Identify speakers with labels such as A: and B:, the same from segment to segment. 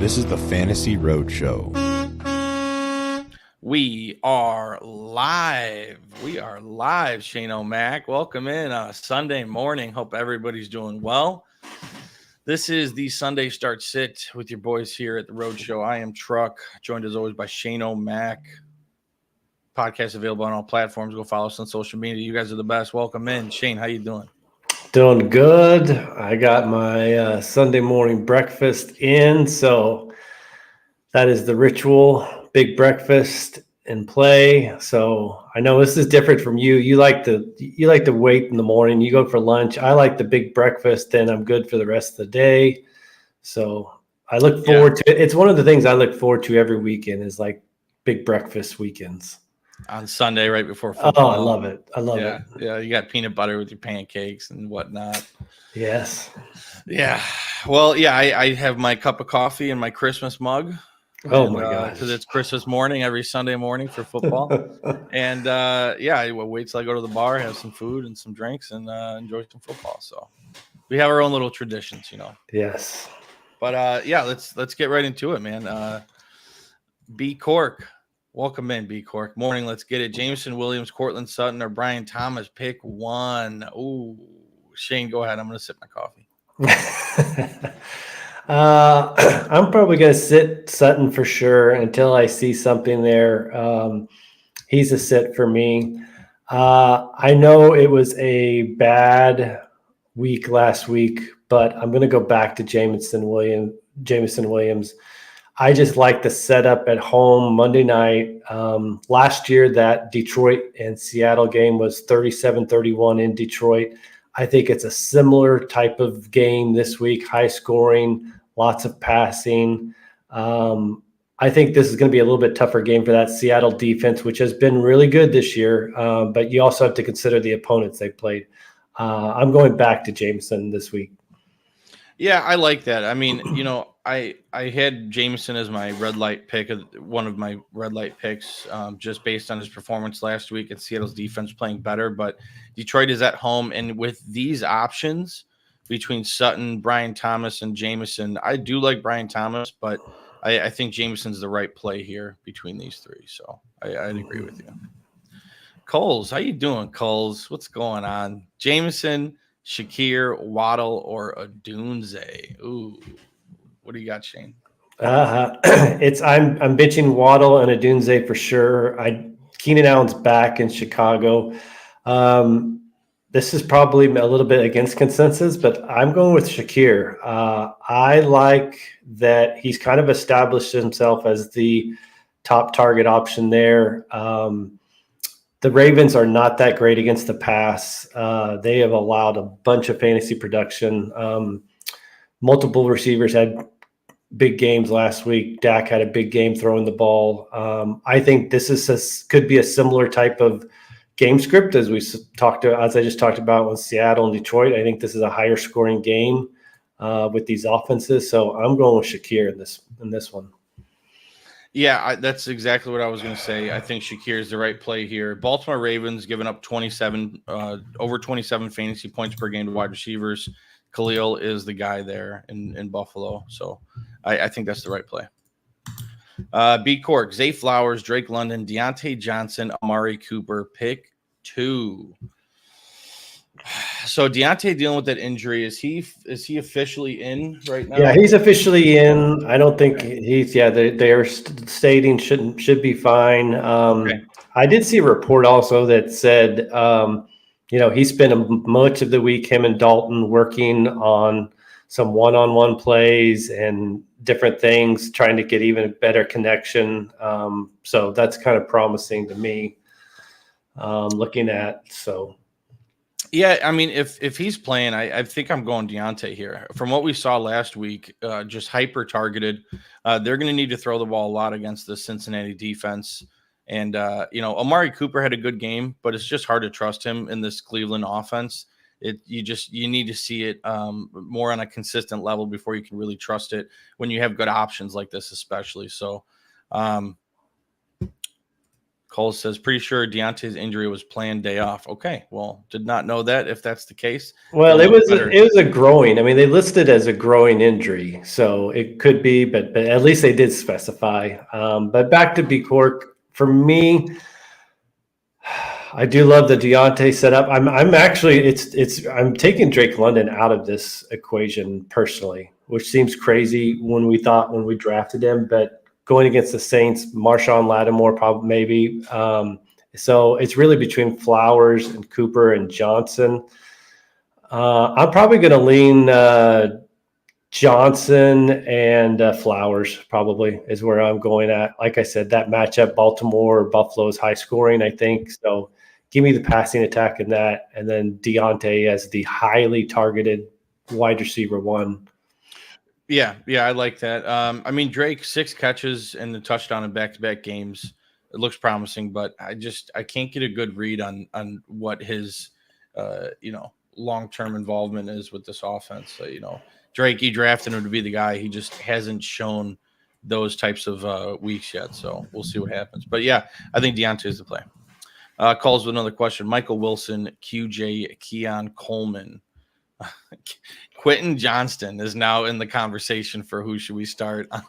A: This is the Fantasy Roadshow.
B: We are live. Shane O'Mac. Welcome in on a Sunday morning. Hope everybody's doing well. This is the Sunday Start Sit with your boys here at the Roadshow. I am Truck, joined as always by Shane O'Mac. Podcast available on all platforms. Go follow us on social media. You guys are the best. Welcome in. Shane, how you doing?
C: Doing good. I got my Sunday morning breakfast in, so that is the ritual. Big breakfast in play. So I know this is different from you. You like to wait in the morning. You go for lunch. I like the big breakfast, and I'm good for the rest of the day. So I look forward to it. It's one of the things I look forward to every weekend is like big breakfast weekends.
B: On Sunday, right before football.
C: Oh, I love it. I love it.
B: Yeah, you got peanut butter with your pancakes and whatnot.
C: Yes.
B: Yeah. Well, yeah, I have my cup of coffee and my Christmas mug.
C: Oh, my gosh.
B: Because it's Christmas morning every Sunday morning for football. And, I will wait till I go to the bar, have some food and some drinks, and enjoy some football. So we have our own little traditions, you know.
C: Yes.
B: But, let's get right into it, man. B. Cork. Welcome in, B. Cork. Morning, let's get it. Jameson Williams, Cortland Sutton, or Brian Thomas. Pick one. Ooh, Shane, go ahead. I'm going to sip my coffee.
C: I'm probably going to sit Sutton for sure until I see something there. He's a sit for me. I know it was a bad week last week, but I'm going to go back to Jameson Williams. I just like the setup at home Monday night. Last year, that Detroit and Seattle game was 37-31 in Detroit. I think it's a similar type of game this week, high scoring, lots of passing. I think this is going to be a little bit tougher game for that Seattle defense, which has been really good this year. But you also have to consider the opponents they played. I'm going back to Jameson this week.
B: Yeah, I like that. I mean, you know, I had Jameson as my red light pick, one of my red light picks, just based on his performance last week and Seattle's defense playing better. But Detroit is at home, and with these options between Sutton, Brian Thomas, and Jameson, I do like Brian Thomas, but I think Jameson's the right play here between these three. So I'd agree with you. Coles, how you doing, Coles? What's going on? Jameson, Shakir, Waddle, or Odunze? Ooh, what do you got, Shane?
C: I'm bitching Waddle and Odunze for sure. Keenan Allen's back in Chicago. This is probably a little bit against consensus, but I'm going with Shakir. I like that he's kind of established himself as the top target option there. The Ravens are not that great against the pass. They have allowed a bunch of fantasy production. Multiple receivers had big games last week. Dak had a big game throwing the ball. I think this could be a similar type of game script as I just talked about with Seattle and Detroit. I think this is a higher scoring game with these offenses. So I'm going with Shakir in this one.
B: Yeah, that's exactly what I was going to say. I think Shakir is the right play here. Baltimore Ravens giving up over 27 fantasy points per game to wide receivers. Khalil is the guy there in Buffalo. So I think that's the right play. B. Cork, Zay Flowers, Drake London, Deontay Johnson, Amari Cooper, pick 2. So Deontay dealing with that injury. Is he officially in right now?
C: Yeah, he's officially in. I don't think they are stating should be fine.
B: Okay.
C: I did see a report also that said, he spent much of the week, him and Dalton, working on some one-on-one plays and different things, trying to get even a better connection. So that's kind of promising to me looking at. So.
B: Yeah, I mean, if he's playing, I think I'm going Deontay here. From what we saw last week, just hyper targeted. They're going to need to throw the ball a lot against the Cincinnati defense. And, Amari Cooper had a good game, but it's just hard to trust him in this Cleveland offense. You need to see it more on a consistent level before you can really trust it when you have good options like this, especially. So Cole says, pretty sure Deontay's injury was planned day off. Okay, well, did not know that if that's the case.
C: Well,
B: They'll
C: it
B: know
C: was
B: better.
C: it was a growing. I mean, they listed as a growing injury, so it could be, but at least they did specify. But back to B Cork for me, I do love the Deontay setup. I'm actually I'm taking Drake London out of this equation personally, which seems crazy when we drafted him, but going against the Saints, Marshawn Lattimore probably maybe. So it's really between Flowers and Cooper and Johnson. I'm probably going to lean Johnson and Flowers probably is where I'm going at. Like I said, that matchup, Baltimore, Buffalo is high scoring, I think. So give me the passing attack in that, and then Deontay as the highly targeted wide receiver one.
B: Yeah, I like that. I mean, Drake, 6 catches and the touchdown in back-to-back games. It looks promising, but I can't get a good read on what his long-term involvement is with this offense. So, Drake, you drafted him to be the guy. He just hasn't shown those types of weeks yet. So we'll see what happens. But yeah, I think Deontay is the play. Calls with another question. Michael Wilson, QJ, Keon Coleman. Quentin Johnston is now in the conversation for who should we start on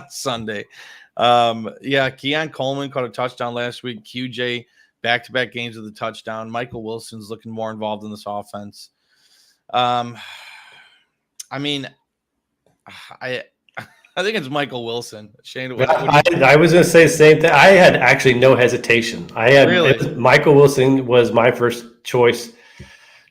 B: Sunday. Keon Coleman caught a touchdown last week. QJ, back-to-back games with a touchdown. Michael Wilson's looking more involved in this offense. I think it's Michael Wilson. Shane,
C: I was going to say the same thing. I had actually no hesitation. Michael Wilson was my first choice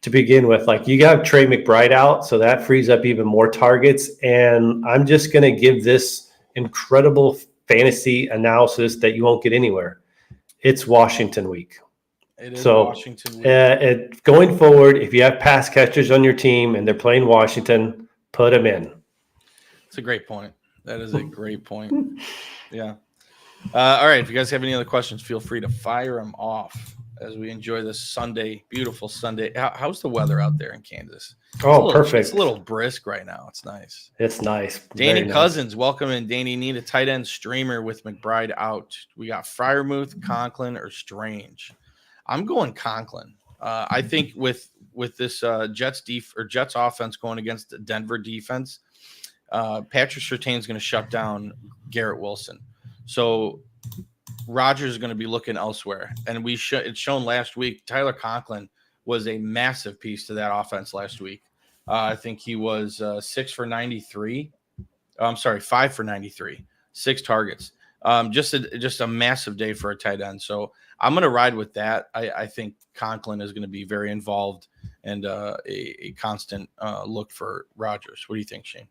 C: to begin with. Like, you got Trey McBride out, so that frees up even more targets. And I'm just going to give this incredible fantasy analysis that you won't get anywhere. It's Washington week.
B: It is Washington week.
C: Going forward, if you have pass catchers on your team and they're playing Washington, put them in.
B: It's a great point. That is a great point. Yeah. All right. If you guys have any other questions, feel free to fire them off as we enjoy this Sunday, beautiful Sunday. How's the weather out there in Kansas?
C: Perfect.
B: It's a little brisk right now. It's nice.
C: It's nice.
B: Danny Cousins, welcome in. Danny, need a tight end streamer with McBride out. We got Freiermuth, Conklin, or Strange. I'm going Conklin. I think with this Jets offense going against the Denver defense, Patrick Surtain's going to shut down Garrett Wilson. So Rodgers is going to be looking elsewhere. And it's shown last week, Tyler Conklin was a massive piece to that offense last week. I think he was 6 for 93. I'm sorry, 5 for 93, 6 targets. Just a massive day for a tight end. So I'm going to ride with that. I think Conklin is going to be very involved and a constant look for Rodgers. What do you think, Shane?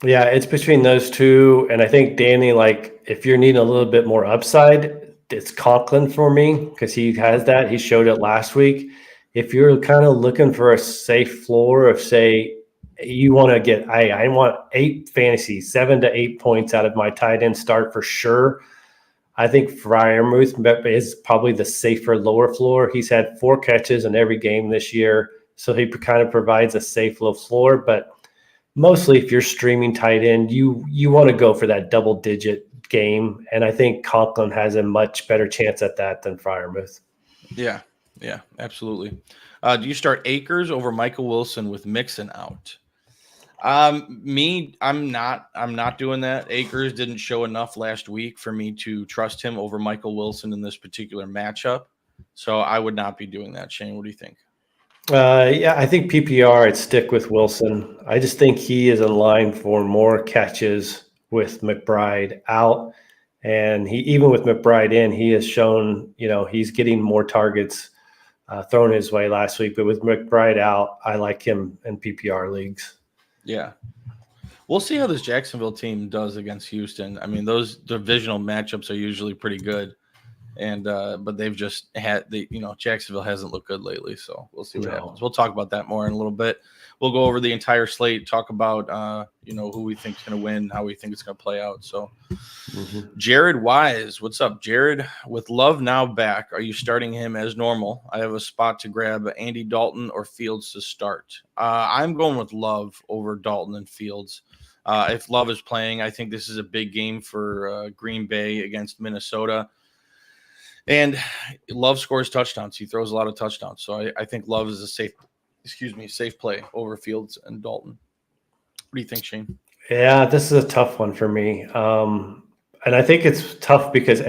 C: Yeah, it's between those two. And I think, Danny, like, if you're needing a little bit more upside, it's Conklin for me because he has that. He showed it last week. If you're kind of looking for a safe floor of, say, you want to get, I want 7 to 8 points out of my tight end start for sure. I think Freiermuth is probably the safer lower floor. He's had 4 catches in every game this year, so he kind of provides a safe low floor. But mostly, if you're streaming tight end, you want to go for that double-digit game, and I think Conklin has a much better chance at that than Freiermuth.
B: Yeah, absolutely. Do you start Akers over Michael Wilson with Mixon out? I'm not doing that. Akers didn't show enough last week for me to trust him over Michael Wilson in this particular matchup, so I would not be doing that. Shane, what do you think?
C: I think PPR, I'd stick with Wilson. I just think he is in line for more catches with McBride out. And even with McBride in, he has shown, he's getting more targets thrown his way last week. But with McBride out, I like him in PPR leagues.
B: Yeah. We'll see how this Jacksonville team does against Houston. I mean, those divisional matchups are usually pretty good. And but they've just had Jacksonville hasn't looked good lately, so we'll see what happens. We'll talk about that more in a little bit. We'll go over the entire slate, talk about who we think is going to win, how we think it's going to play out. So, Jared Wise, what's up, Jared? With Love now back, are you starting him as normal? I have a spot to grab Andy Dalton or Fields to start. I'm going with Love over Dalton and Fields. If Love is playing, I think this is a big game for Green Bay against Minnesota. And Love scores touchdowns. He throws a lot of touchdowns. So I think Love is a safe play over Fields and Dalton. What do you think, Shane?
C: Yeah, this is a tough one for me. And I think it's tough because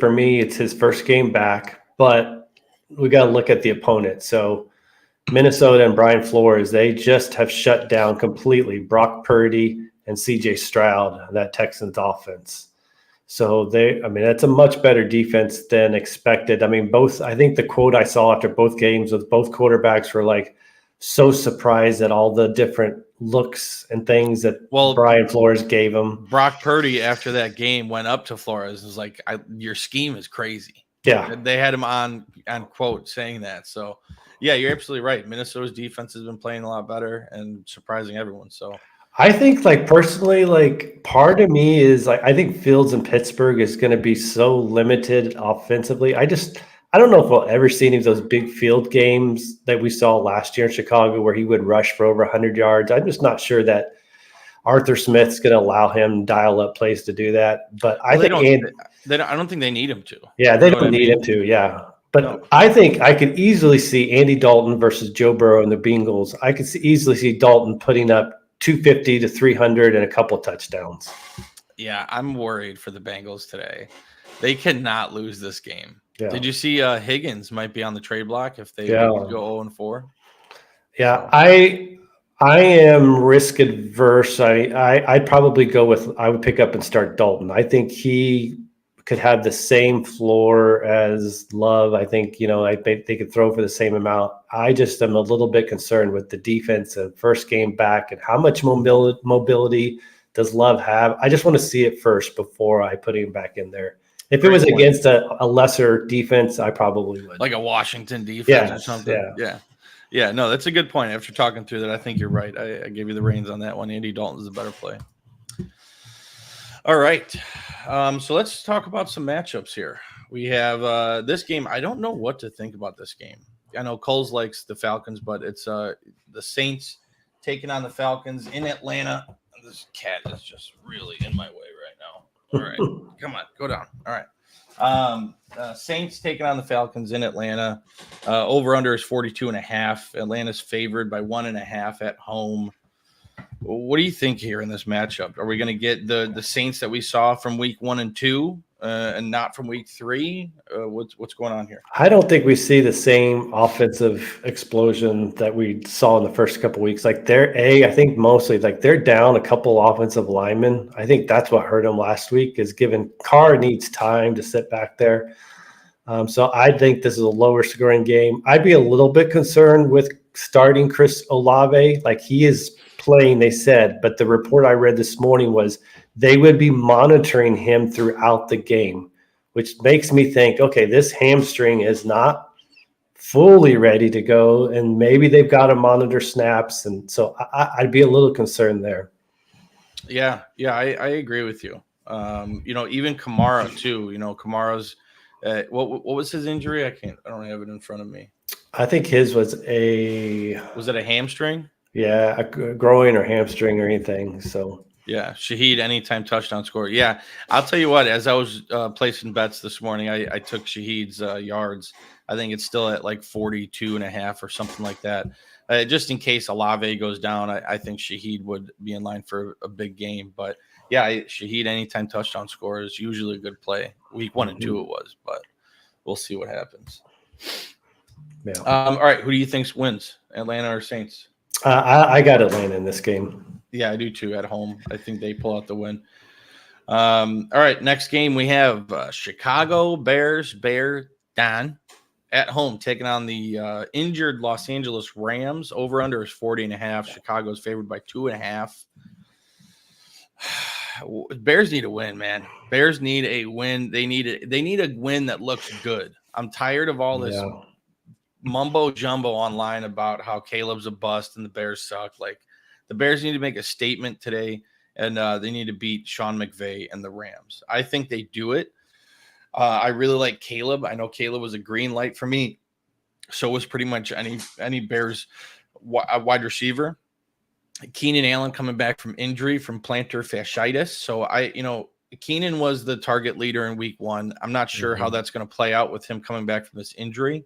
C: for me, it's his first game back, but we got to look at the opponent. So Minnesota and Brian Flores, they just have shut down completely Brock Purdy and CJ Stroud, that Texans offense. So that's a much better defense than expected. I think the quote I saw after both games was both quarterbacks were like so surprised at all the different looks and things that Brian Flores gave him.
B: Brock Purdy after that game went up to Flores and was like, your scheme is crazy.
C: Yeah.
B: They had him on quote saying that. So yeah, you're absolutely right. Minnesota's defense has been playing a lot better and surprising everyone. So
C: I think personally, part of me is I think Fields in Pittsburgh is going to be so limited offensively. I don't know if we'll ever see any of those big field games that we saw last year in Chicago where he would rush for over 100 yards. I'm just not sure that Arthur Smith's going to allow him dial up plays to do that. But I don't
B: think they need him to.
C: Yeah, they don't need him to. Yeah. But no. I think I could easily see Andy Dalton versus Joe Burrow and the Bengals. I could easily see Dalton putting up 250 to 300 and a couple touchdowns.
B: Yeah, I'm worried for the Bengals today. They cannot lose this game.
C: Yeah.
B: Did you see Higgins might be on the trade block if they go 0-4?
C: Yeah, I am risk adverse. I'd probably I would pick up and start Dalton. I think he could have the same floor as Love. I think, they could throw for the same amount. I just am a little bit concerned with the defense and first game back and how much mobility does Love have. I just want to see it first before I put him back in there. If it was against a lesser defense, I probably would.
B: Like a Washington defense or something.
C: Yeah.
B: Yeah, no, that's a good point. After talking through that, I think you're right. I gave you the reins on that one. Andy Dalton's a better play. All right. So let's talk about some matchups here. We have this game. I don't know what to think about this game. I know Coles likes the Falcons, but it's the Saints taking on the Falcons in Atlanta. This cat is just really in my way right now. All right. Come on. Go down. All right. Saints taking on the Falcons in Atlanta. Over-under is 42.5. Atlanta's favored by 1.5 at home. What do you think here in this matchup? Are we going to get the Saints that we saw from week 1 and 2 and not from week 3? What's going on here?
C: I don't think we see the same offensive explosion that we saw in the first couple of weeks. I think mostly they're down a couple offensive linemen. I think that's what hurt them last week is given Carr needs time to sit back there. So I think this is a lower scoring game. I'd be a little bit concerned with starting Chris Olave. He is playing, they said, but the report I read this morning was they would be monitoring him throughout the game, which makes me think, okay, this hamstring is not fully ready to go, and maybe they've got to monitor snaps, and so I'd be a little concerned there.
B: Yeah, I agree with you. Even Kamara too. Kamara's what was his injury? I don't have it in front of me.
C: I think his was
B: it a hamstring?
C: Yeah, a groin or hamstring or anything. So
B: yeah, Shaheed anytime touchdown score. Yeah, I'll tell you what. As I was placing bets this morning, I took Shaheed's yards. I think it's still at 42.5 or something like that. Just in case Olave goes down, I think Shaheed would be in line for a big game. But yeah, Shaheed anytime touchdown score is usually a good play. Week 1 and 2 it was, but we'll see what happens.
C: Yeah.
B: All right, who do you think wins, Atlanta or Saints?
C: I got Atlanta in this game.
B: Yeah, I do too at home. I think they pull out the win. All right, next game we have Chicago Bears at home taking on the injured Los Angeles Rams. Over under is 40.5. Chicago's favored by 2.5. Bears need a win, man. Bears need a win. They need a win that looks good. I'm tired of all this mumbo jumbo online about how Caleb's a bust and the Bears suck. The Bears need to make a statement today, and they need to beat Sean McVay and the Rams. I think they do it. I really like Caleb. I know Caleb was a green light for me. So was pretty much any Bears wide receiver. Keenan Allen coming back from injury from plantar fasciitis. So Keenan was the target leader in week 1. I'm not sure how that's going to play out with him coming back from this injury.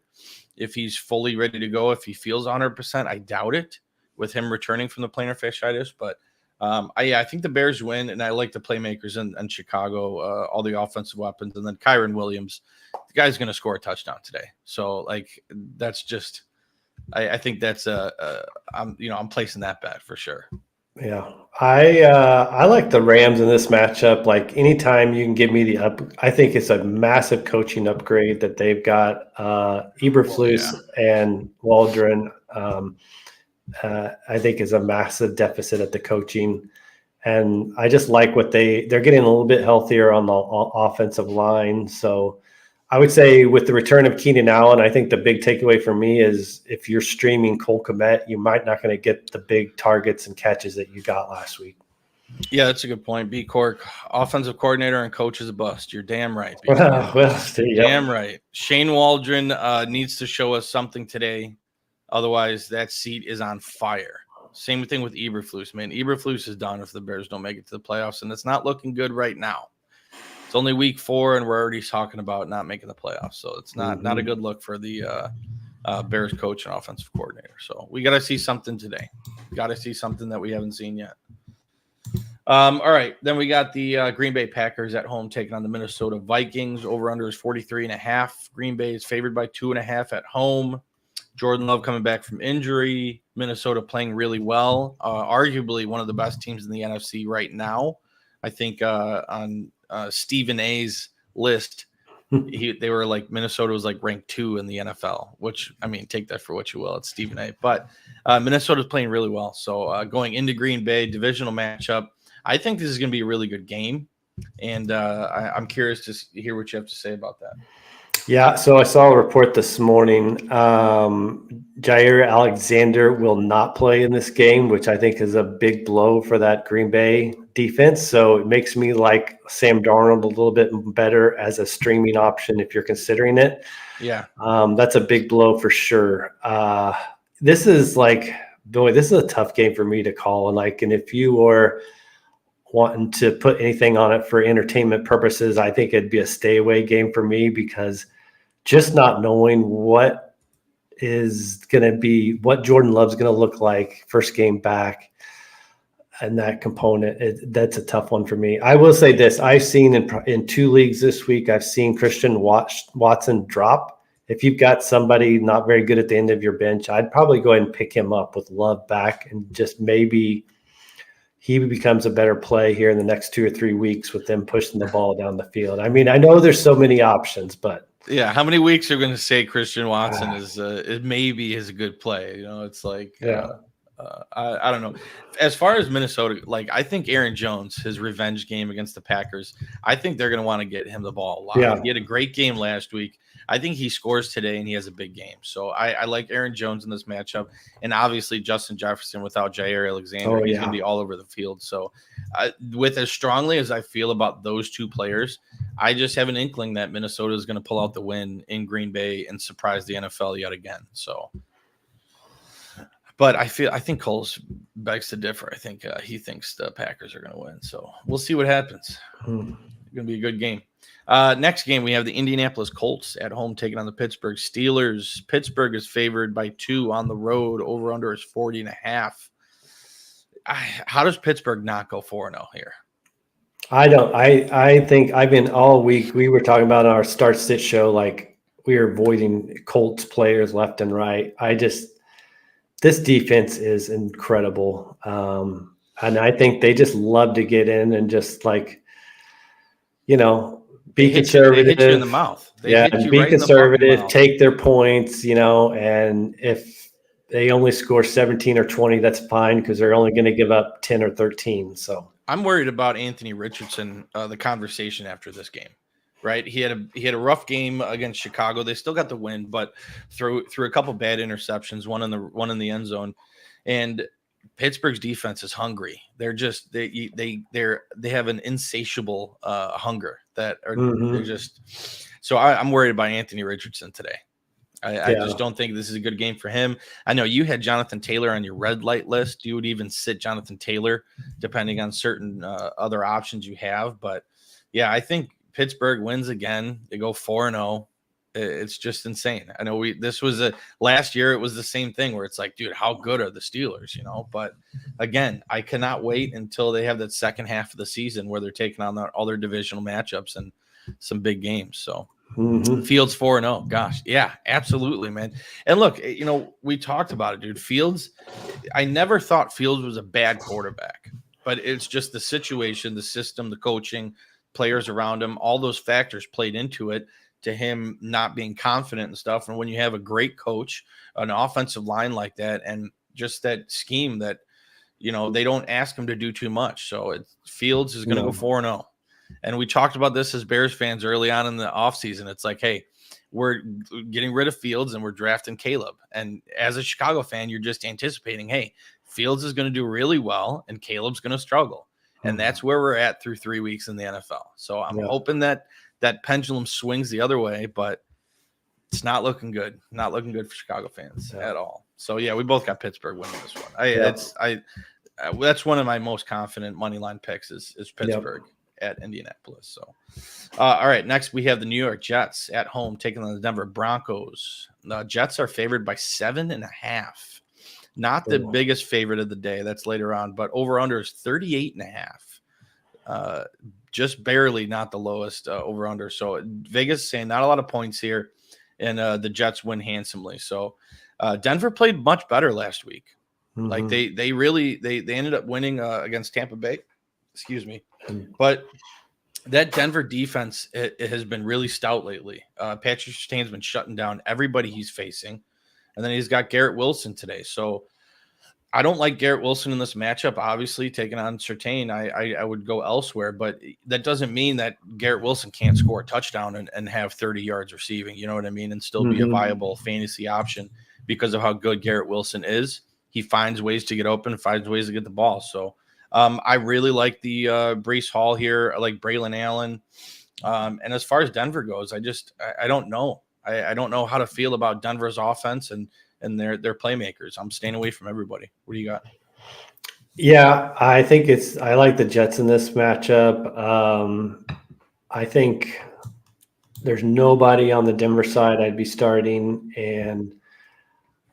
B: If he's fully ready to go, if he feels 100%, I doubt it with him returning from the plantar fasciitis. But I think the Bears win, and I like the playmakers in Chicago, all the offensive weapons, and then Kyron Williams. The guy's going to score a touchdown today. So, like, that's just I think that's I'm placing that bet for sure.
C: Yeah, I like the Rams in this matchup. Like anytime you can give me I think it's a massive coaching upgrade that they've got. Eberflus and Waldron, I think is a massive deficit at the coaching, and I just like what they're getting a little bit healthier on the offensive line. So I would say with the return of Keenan Allen, I think the big takeaway for me is if you're streaming Cole Kmet, you might not going to get the big targets and catches that you got last week.
B: Yeah, that's a good point. B. Cork, offensive coordinator and coach is a bust. You're damn right. Damn right. Shane Waldron needs to show us something today. Otherwise, that seat is on fire. Same thing with Eberflus, man. Eberflus is done if the Bears don't make it to the playoffs, and it's not looking good right now. It's only week 4, and we're already talking about not making the playoffs. So it's not a good look for the Bears coach and offensive coordinator. So we got to see something today. Got to see something that we haven't seen yet. All right. Then we got the Green Bay Packers at home taking on the Minnesota Vikings. Over-under is 43.5. Green Bay is favored by 2.5 at home. Jordan Love coming back from injury. Minnesota playing really well. Arguably one of the best teams in the NFC right now. I think on Stephen A's list, they were like Minnesota was like ranked 2 in the NFL, which, I mean, take that for what you will. It's Stephen A. But Minnesota's playing really well. So going into Green Bay, divisional matchup, I think this is going to be a really good game. And I'm curious to hear what you have to say about that.
C: Yeah, so I saw a report this morning. Jair Alexander will not play in this game, which I think is a big blow for that Green Bay defense. So it makes me like Sam Darnold a little bit better as a streaming option if you're considering it.
B: Yeah.
C: That's a big blow for sure. This is a tough game for me to call. And if you are wanting to put anything on it for entertainment purposes, I think it'd be a stay away game for me because just not knowing what Jordan Love's going to look like first game back and that component, that's a tough one for me. I will say this. I've seen in 2 leagues this week, I've seen Christian Watson drop. If you've got somebody not very good at the end of your bench, I'd probably go ahead and pick him up with Love back and just maybe he becomes a better play here in the next 2 or 3 weeks with them pushing the ball down the field. I mean, I know there's so many options, but
B: yeah, how many weeks are going to say Christian Watson is a good play? You know, it's like, I don't know. As far as Minnesota, like I think Aaron Jones, his revenge game against the Packers, I think they're going to want to get him the ball a lot. Yeah. He had a great game last week. I think he scores today and he has a big game. So I like Aaron Jones in this matchup. And obviously Justin Jefferson without Jair Alexander, he's going to be all over the field. So with as strongly as I feel about those 2 players, I just have an inkling that Minnesota is going to pull out the win in Green Bay and surprise the NFL yet again. So, but I think Cole's begs to differ. I think he thinks the Packers are going to win. So we'll see what happens. It's going to be a good game. Next game, we have the Indianapolis Colts at home taking on the Pittsburgh Steelers. Pittsburgh is favored by 2 on the road. Over under is 40.5. How does Pittsburgh not go 4-0 here?
C: I don't. I think I've been all week. We were talking about our start sit show, like we are avoiding Colts players left and right. This defense is incredible. And I think they just love to get in and just be conservative.
B: They hit you in the mouth.
C: Be conservative, take their points, and if they only score 17 or 20, that's fine because they're only going to give up 10 or 13. So
B: I'm worried about Anthony Richardson, the conversation after this game, right? He had a rough game against Chicago. They still got the win, but through a couple bad interceptions, one in the end zone, and Pittsburgh's defense is hungry. They're just they have an insatiable hunger that are they're just. So I'm worried about Anthony Richardson today. I just don't think this is a good game for him. I know you had Jonathan Taylor on your red light list. You would even sit Jonathan Taylor depending on certain other options you have. But yeah, I think Pittsburgh wins again. They go 4-0. It's just insane. I know last year it was the same thing where it's like, dude, how good are the Steelers, But again, I cannot wait until they have that second half of the season where they're taking on all their divisional matchups and some big games. So Fields 4-0. Gosh, yeah, absolutely, man. And look, we talked about it, dude. Fields, I never thought Fields was a bad quarterback, but it's just the situation, the system, the coaching, players around him, all those factors played into it to him not being confident and stuff. And when you have a great coach, an offensive line like that, and just that scheme that, they don't ask him to do too much. So Fields is going to go 4-0. And we talked about this as Bears fans early on in the offseason. It's like, hey, we're getting rid of Fields and we're drafting Caleb. And as a Chicago fan, you're just anticipating, hey, Fields is going to do really well and Caleb's going to struggle. And that's where we're at through 3 weeks in the NFL. So I'm hoping that pendulum swings the other way, but it's not looking good. Not looking good for Chicago fans at all. So yeah, we both got Pittsburgh winning this one. That's one of my most confident money line picks is Pittsburgh at Indianapolis. So, all right, next we have the New York Jets at home taking on the Denver Broncos. The Jets are favored by 7.5. Not the biggest favorite of the day. That's later on, but over under is 38.5. Just barely not the lowest over under. So Vegas is saying not a lot of points here, and the Jets win handsomely. So Denver played much better last week. Like they ended up winning against Tampa Bay. Excuse me. But that Denver defense it has been really stout lately. Patrick Surtain's been shutting down everybody he's facing. And then he's got Garrett Wilson today. So I don't like Garrett Wilson in this matchup. Obviously, taking on Surtain, I would go elsewhere. But that doesn't mean that Garrett Wilson can't score a touchdown and have 30 yards receiving. You know what I mean? And still be a viable fantasy option because of how good Garrett Wilson is. He finds ways to get open, finds ways to get the ball. So I really like the Breece Hall here. I like Braylon Allen. And as far as Denver goes, I don't know. I don't know how to feel about Denver's offense and their playmakers. I'm staying away from everybody. What do you got?
C: Yeah, I think I like the Jets in this matchup. I think there's nobody on the Denver side I'd be starting, and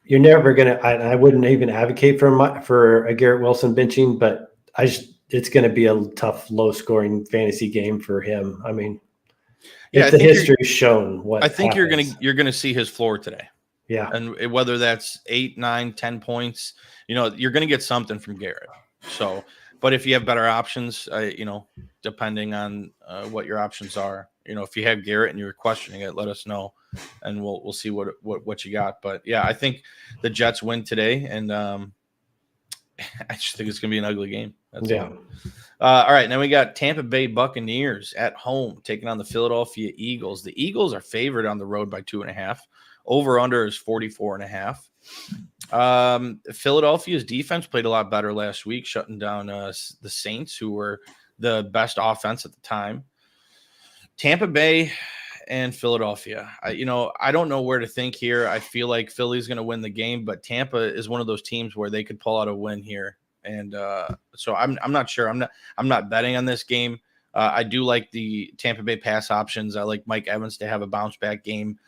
C: you're never going to, I wouldn't even advocate for a Garrett Wilson benching, but it's going to be a tough, low scoring fantasy game for him. I mean, the history's shown what
B: I think
C: happens.
B: you're gonna see his floor today.
C: Yeah.
B: And whether that's 8, 9, 10 points, you're gonna get something from Garrett. So, but if you have better options, depending on what your options are, if you have Garrett and you're questioning it, let us know, and we'll see what you got. But yeah, I think the Jets win today, and I just think it's gonna be an ugly game. That's all. All right, now we got Tampa Bay Buccaneers at home taking on the Philadelphia Eagles. The Eagles are favored on the road by 2.5. Over under is 44.5. Philadelphia's defense played a lot better last week, shutting down the Saints, who were the best offense at the time. Tampa Bay and Philadelphia. I don't know where to think here. I feel like Philly's going to win the game, but Tampa is one of those teams where they could pull out a win here. And so I'm not sure. I'm not betting on this game. I do like the Tampa Bay pass options. I like Mike Evans to have a bounce back game.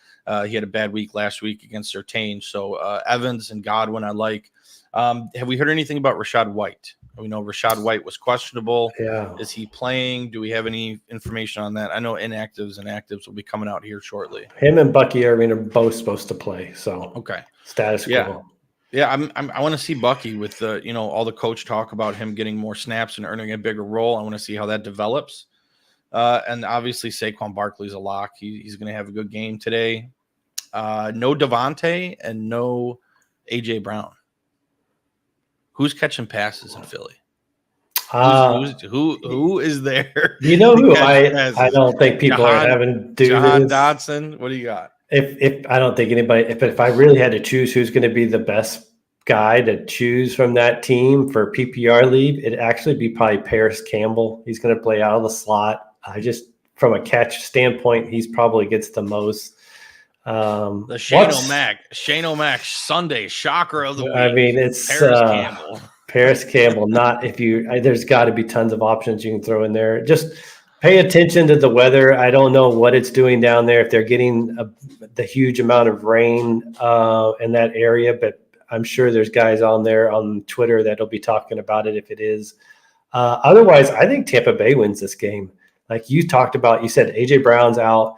B: He had a bad week last week against Surtain. So Evans and Godwin I like. Have we heard anything about Rachaad White? We know Rachaad White was questionable.
C: Yeah.
B: Is he playing? Do we have any information on that? I know inactives and actives will be coming out here shortly.
C: Him and Bucky Irving are both supposed to play. So
B: okay.
C: Status quo.
B: Yeah, I want to see Bucky with the all the coach talk about him getting more snaps and earning a bigger role. I want to see how that develops. And obviously Saquon Barkley's a lock. He's going to have a good game today. No Devontae and no AJ Brown. Who's catching passes in Philly? Who is there?
C: You know who I don't think people are having do
B: Jahan Dotson. What do you got?
C: If I don't think anybody, if I really had to choose who's going to be the best guy to choose from that team for PPR league, it'd actually be probably Paris Campbell. He's going to play out of the slot. From a catch standpoint, he's probably gets the most.
B: The Shane O'Mac Sunday shocker of the week.
C: I mean, it's
B: Paris Campbell.
C: Paris Campbell. Not if you. There's got to be tons of options you can throw in there. Just pay attention to the weather. I don't know what it's doing down there. If they're getting the huge amount of rain in that area, but I'm sure there's guys on there on Twitter that'll be talking about it if it is. Otherwise, I think Tampa Bay wins this game. Like you talked about, you said AJ Brown's out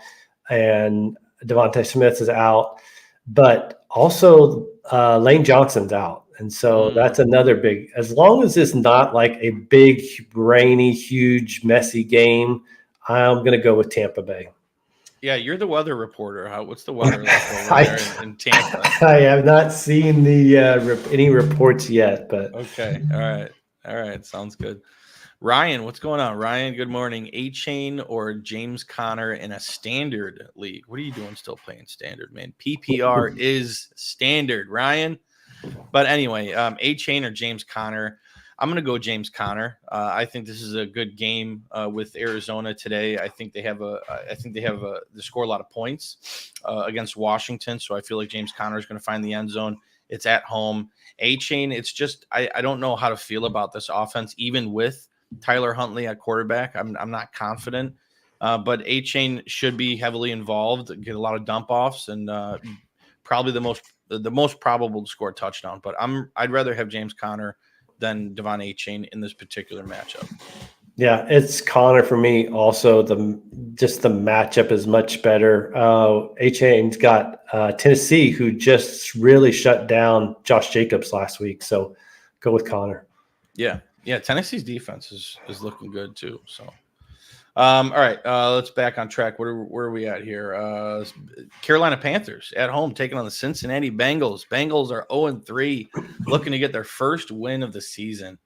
C: and Devontae Smith is out, but also Lane Johnson's out. And so that's another big, as long as it's not like a big, rainy, huge, messy game, I'm going to go with Tampa Bay.
B: Yeah, you're the weather reporter. What's the weather like over there in Tampa?
C: I have not seen the any reports yet, but
B: okay. All right. Sounds good. Ryan, what's going on? Ryan, good morning. A-Chain or James Conner in a standard league? What are you doing still playing standard, man? PPR is standard, Ryan. But anyway, A-Chain or James Conner? I'm going to go James Conner. I think this is a good game with Arizona today. I think they score a lot of points against Washington. So I feel like James Conner is going to find the end zone. It's at home. A-Chain, it's just I don't know how to feel about this offense, even with Tyler Huntley at quarterback. I'm not confident, but A-Chain should be heavily involved, get a lot of dump offs, and probably the most probable to score a touchdown. But I'd rather have James Conner than Devon A-Chain in this particular matchup.
C: Yeah, it's Conner for me. Also, the matchup is much better. A-Chain's got Tennessee, who just really shut down Josh Jacobs last week. So go with Conner.
B: Yeah. Tennessee's defense is looking good too. So, all right, let's back on track. Where are we at here? Carolina Panthers at home taking on the Cincinnati Bengals. Bengals are 0-3, looking to get their first win of the season.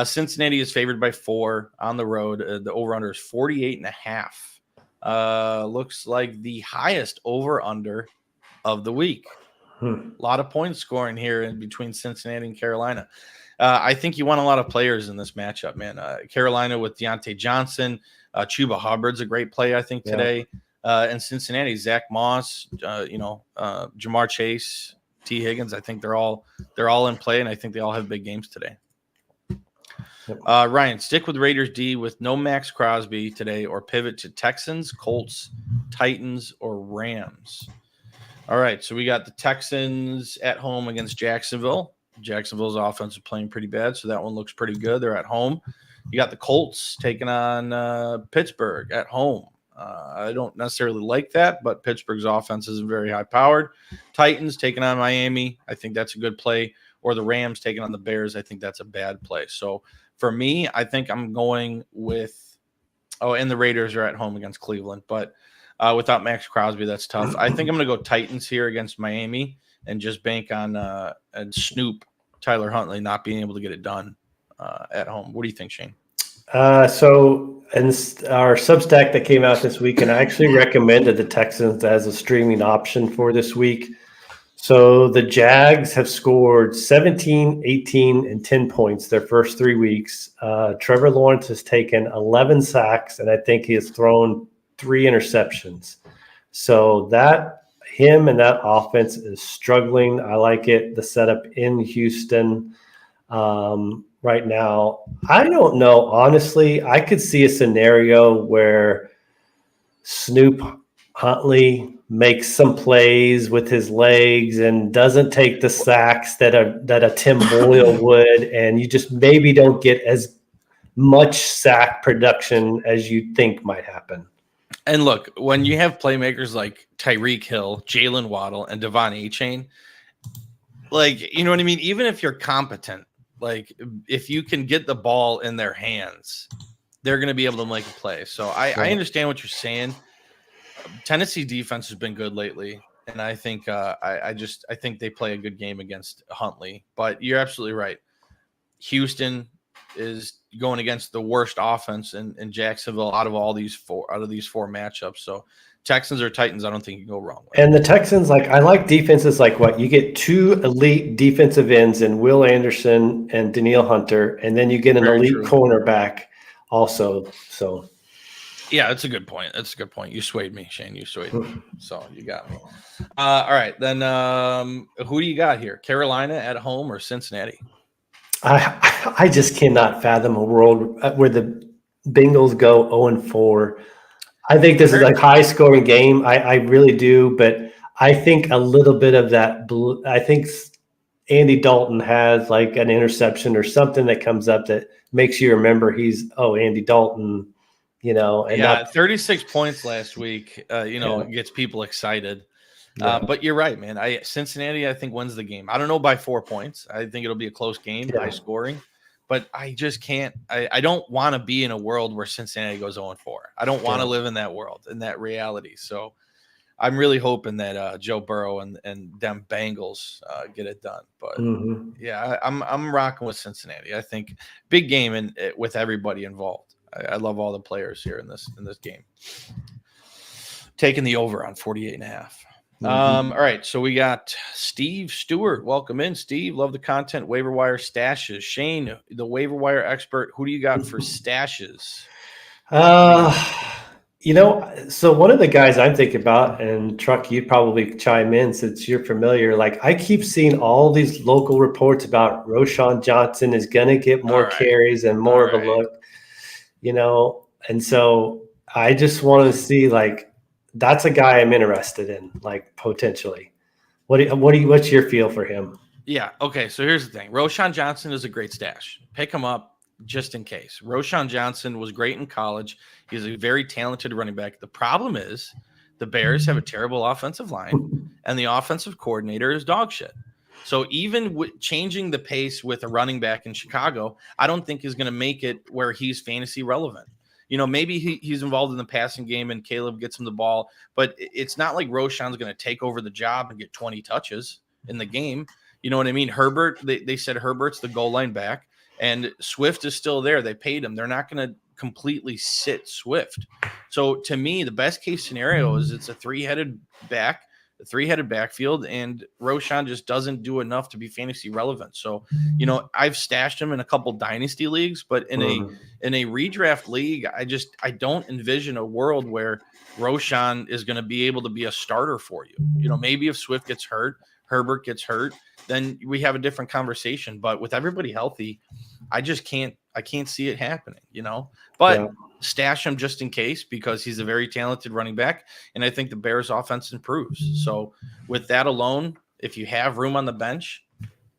B: Cincinnati is favored by 4 on the road. The over-under is 48.5. Looks like the highest over-under of the week. A lot of points scoring here in between Cincinnati and Carolina. I think you want a lot of players in this matchup, man. Carolina with Deontay Johnson, Chuba Hubbard's a great play, I think, today. And Cincinnati, Zach Moss, Jamar Chase, T. Higgins. I think they're all in play, and I think they all have big games today. Ryan, stick with Raiders D with no Max Crosby today, or pivot to Texans, Colts, Titans, or Rams. All right, so we got the Texans at home against Jacksonville. Jacksonville's offense is playing pretty bad, so that one looks pretty good. They're at home. You got the Colts taking on Pittsburgh at home. I don't necessarily like that, but Pittsburgh's offense isn't very high-powered. Titans taking on Miami. I think that's a good play. Or the Rams taking on the Bears. I think that's a bad play. So for me, I think I'm going with – and the Raiders are at home against Cleveland. But without Max Crosby, that's tough. I think I'm going to go Titans here against Miami and just bank on and Snoop, Tyler Huntley, not being able to get it done at home. What do you think, Shane?
C: So in our Substack that came out this week, and I actually recommended the Texans as a streaming option for this week. So the Jags have scored 17, 18, and 10 points their first 3 weeks. Trevor Lawrence has taken 11 sacks, and I think he has thrown 3 interceptions. So him and that offense is struggling. I like it. The setup in Houston right now. I don't know. Honestly, I could see a scenario where Snoop Huntley makes some plays with his legs and doesn't take the sacks that a Tim Boyle would, and you just maybe don't get as much sack production as you think might happen.
B: And look, when you have playmakers like Tyreek Hill, Jalen Waddle, and Devon A-Chain, like, you know what I mean? Even if you're competent, like if you can get the ball in their hands, they're going to be able to make a play. So I understand what you're saying. Tennessee defense has been good lately, and I think I think they play a good game against Huntley. But you're absolutely right. Houston is going against the worst offense in Jacksonville out of these four matchups. So Texans or Titans, I don't think you can go wrong with.
C: And the Texans, I like defenses like what? You get 2 elite defensive ends in Will Anderson and Danielle Hunter, and then you get an elite cornerback also. So
B: Yeah, that's a good point. That's a good point. You swayed me, Shane. You swayed me. So you got me. All right. Then who do you got here? Carolina at home or Cincinnati?
C: I just cannot fathom a world where the Bengals go 0-4. I think this is a high scoring game. I really do, but I think a little bit of that. I think Andy Dalton has like an interception or something that comes up that makes you remember Andy Dalton, and
B: yeah, 36 points last week, gets people excited.
C: Yeah.
B: But you're right, man. Cincinnati, I think, wins the game. I don't know by 4 points. I think it'll be a close game, high scoring. But I just can't. I don't want to be in a world where Cincinnati goes 0-4. I don't want to live in that world, in that reality. So I'm really hoping that Joe Burrow and them Bengals get it done. But yeah, I'm rocking with Cincinnati. I think big game with everybody involved. I love all the players here in this game. Taking the over on 48.5. All right, so we got Steve Stewart. Welcome in, Steve. Love the content. Waiver wire stashes. Shane, the waiver wire expert. Who do you got for stashes?
C: So one of the guys I'm thinking about, and Truck, you'd probably chime in since you're familiar. Like I keep seeing all these local reports about Roschon Johnson is going to get more carries and more of a look, and so I just want to see like. That's a guy I'm interested in, like potentially. What's your feel for him?
B: Yeah. Okay. So here's the thing. Roschon Johnson is a great stash. Pick him up just in case. Roschon Johnson was great in college. He's a very talented running back. The problem is the Bears have a terrible offensive line, and the offensive coordinator is dog shit. So even changing the pace with a running back in Chicago, I don't think is going to make it where he's fantasy relevant. Maybe he's involved in the passing game and Caleb gets him the ball, but it's not like Roschon's going to take over the job and get 20 touches in the game. You know what I mean? Herbert, they said Herbert's the goal line back, and Swift is still there. They paid him. They're not going to completely sit Swift. So to me, the best case scenario is it's a three-headed backfield, and Roschon just doesn't do enough to be fantasy relevant. So, I've stashed him in a couple dynasty leagues, but in a redraft league, I don't envision a world where Roschon is going to be able to be a starter for you. Maybe if Swift gets hurt, Herbert gets hurt, then we have a different conversation. But with everybody healthy, I can't see it happening, but stash him just in case because he's a very talented running back. And I think the Bears offense improves. So with that alone, if you have room on the bench,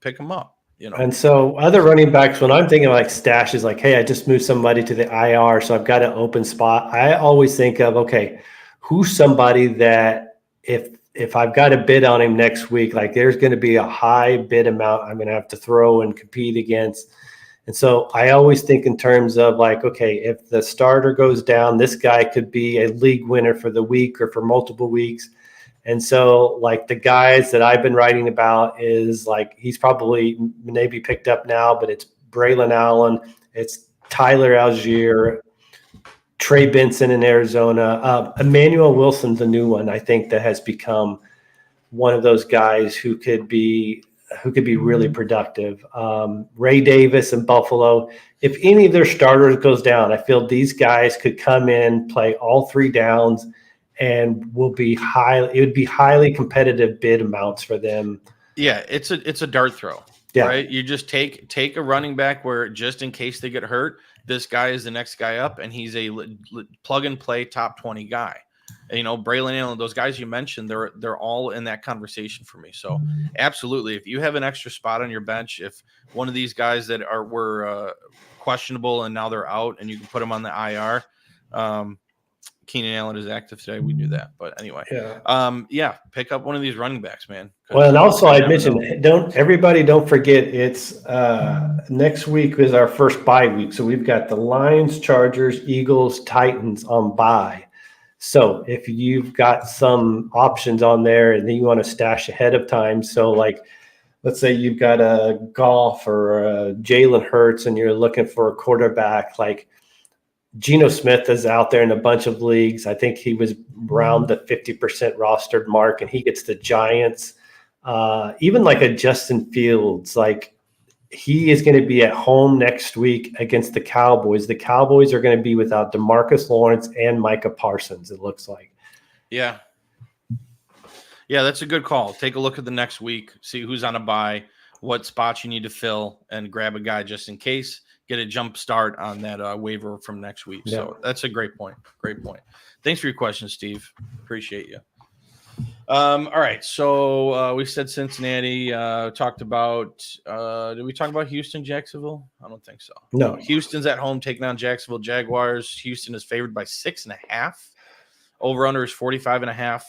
B: pick him up,
C: And so other running backs, when I'm thinking like stashes, like, hey, I just moved somebody to the IR, so I've got an open spot. I always think of, okay, who's somebody that if I've got a bid on him next week, like there's going to be a high bid amount I'm going to have to throw and compete against. And so I always think in terms of like, okay, if the starter goes down, this guy could be a league winner for the week or for multiple weeks. And so like the guys that I've been writing about is like, he's probably maybe picked up now, but it's Braylon Allen, it's Tyler Algier, Trey Benson in Arizona. Emmanuel Wilson's a new one, I think, that has become one of those guys who could be really productive. Ray Davis in Buffalo. If any of their starters goes down, I feel these guys could come in, play all three downs, and it would be highly competitive bid amounts for them.
B: Yeah, it's a dart throw. Yeah. Right. You just take a running back where just in case they get hurt, this guy is the next guy up, and he's a plug and play top 20 guy. Braylon Allen, those guys you mentioned, they're all in that conversation for me. So absolutely, if you have an extra spot on your bench, if one of these guys that were questionable and now they're out, and you can put them on the IR. Keenan Allen is active today. We knew that, but anyway, pick up one of these running backs, man.
C: Well, and also I'd mention, don't forget it's next week is our first bye week. So we've got the Lions, Chargers, Eagles, Titans on bye. So if you've got some options on there and then you want to stash ahead of time, so like let's say you've got a Goff or a Jalen Hurts and you're looking for a quarterback, like Geno Smith is out there in a bunch of leagues. I think he was around the 50% rostered mark, and he gets the Giants. Even like a Justin Fields, like he is going to be at home next week against the Cowboys. The Cowboys are going to be without DeMarcus Lawrence and Micah Parsons, it looks like.
B: Yeah. Yeah, that's a good call. Take a look at the next week, see who's on a bye, what spots you need to fill, and grab a guy just in case. Get a jump start on that waiver from next week.
C: Yeah.
B: So that's a great point. Great point. Thanks for your question, Steve. Appreciate you. All right. So we said Cincinnati. Talked about. Did we talk about Houston, Jacksonville? I don't think so.
C: No.
B: Houston's at home taking on Jacksonville Jaguars. Houston is favored by 6.5. Over under is 45.5.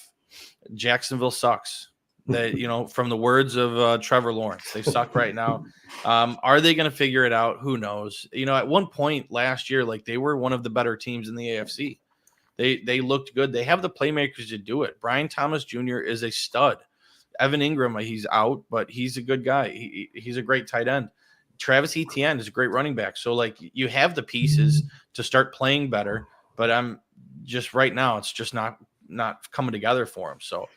B: Jacksonville sucks. That from the words of Trevor Lawrence, they suck right now. Are they going to figure it out? Who knows? At one point last year, like they were one of the better teams in the AFC. They looked good. They have the playmakers to do it. Brian Thomas Jr. is a stud. Evan Ingram, he's out, but he's a good guy. He's a great tight end. Travis Etienne is a great running back. So like you have the pieces to start playing better, but I'm just right now it's just not coming together for him. So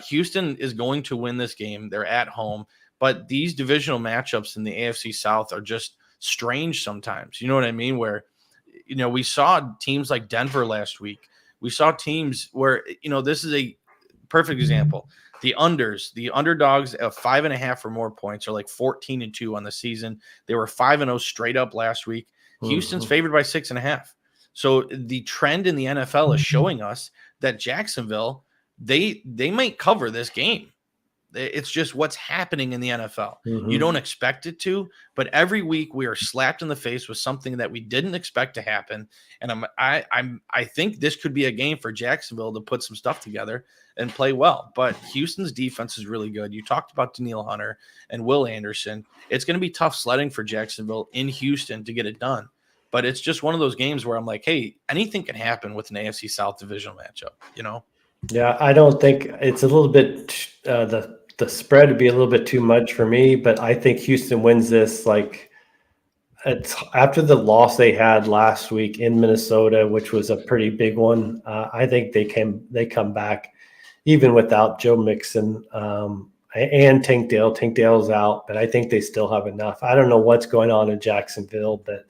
B: Houston is going to win this game. They're at home, but these divisional matchups in the AFC South are just strange sometimes. You know what I mean? Where, we saw teams like Denver last week. We saw teams where, this is a perfect example. The underdogs of 5.5 or more points are like 14-2 on the season. They were 5-0 straight up last week. Houston's favored by 6.5. So the trend in the NFL is showing us that Jacksonville, they might cover this game. It's just what's happening in the NFL. You don't expect it to, but every week we are slapped in the face with something that we didn't expect to happen. And I think this could be a game for Jacksonville to put some stuff together and play well. But Houston's defense is really good. You talked about Danielle Hunter and Will Anderson. It's going to be tough sledding for Jacksonville in Houston to get it done. But it's just one of those games where I'm like, hey, anything can happen with an AFC South divisional matchup,
C: Yeah, I don't think it's a little bit the spread would be a little bit too much for me, but I think Houston wins this. Like it's after the loss they had last week in Minnesota, which was a pretty big one. I think they come back even without Joe Mixon and Tank Dell. Tank Dell's out, but I think they still have enough. I don't know what's going on in Jacksonville, but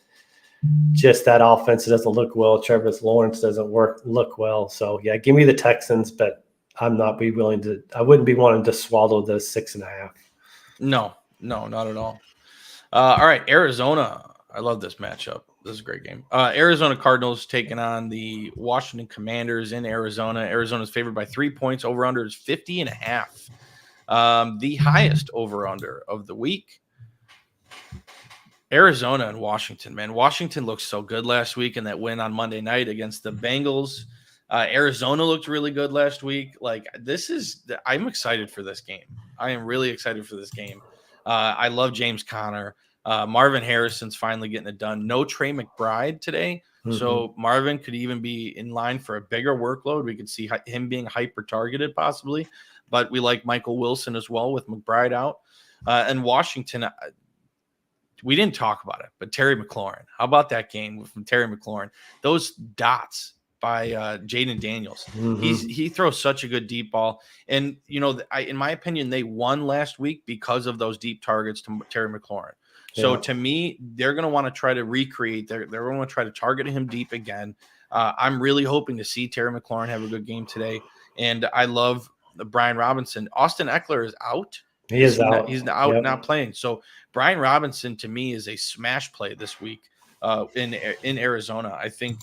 C: just that offense doesn't look well. Trevor Lawrence doesn't look well. So yeah, give me the Texans, but I wouldn't be wanting to swallow the 6.5.
B: No, not at all. All right, Arizona. I love this matchup. This is a great game. Arizona Cardinals taking on the Washington Commanders in Arizona. Arizona's favored by 3 points. Over under is 50.5. The highest over under of the week. Arizona and Washington, man. Washington looked so good last week in that win on Monday night against the Bengals. Arizona looked really good last week. I'm excited for this game. I am really excited for this game. I love James Conner. Marvin Harrison's finally getting it done. No Trey McBride today. So Marvin could even be in line for a bigger workload. We could see him being hyper targeted possibly, but we like Michael Wilson as well with McBride out. And Washington, we didn't talk about it, but Terry McLaurin. How about that game from Terry McLaurin? Those dots by Jaden Daniels. He throws such a good deep ball. And, in my opinion, they won last week because of those deep targets to Terry McLaurin. So to me, they're going to want to try to recreate. They're going to try to target him deep again. I'm really hoping to see Terry McLaurin have a good game today. And I love Brian Robinson. Austin Eckler is out.
C: He's out.
B: He's out, not playing. So Brian Robinson to me is a smash play this week in Arizona. I think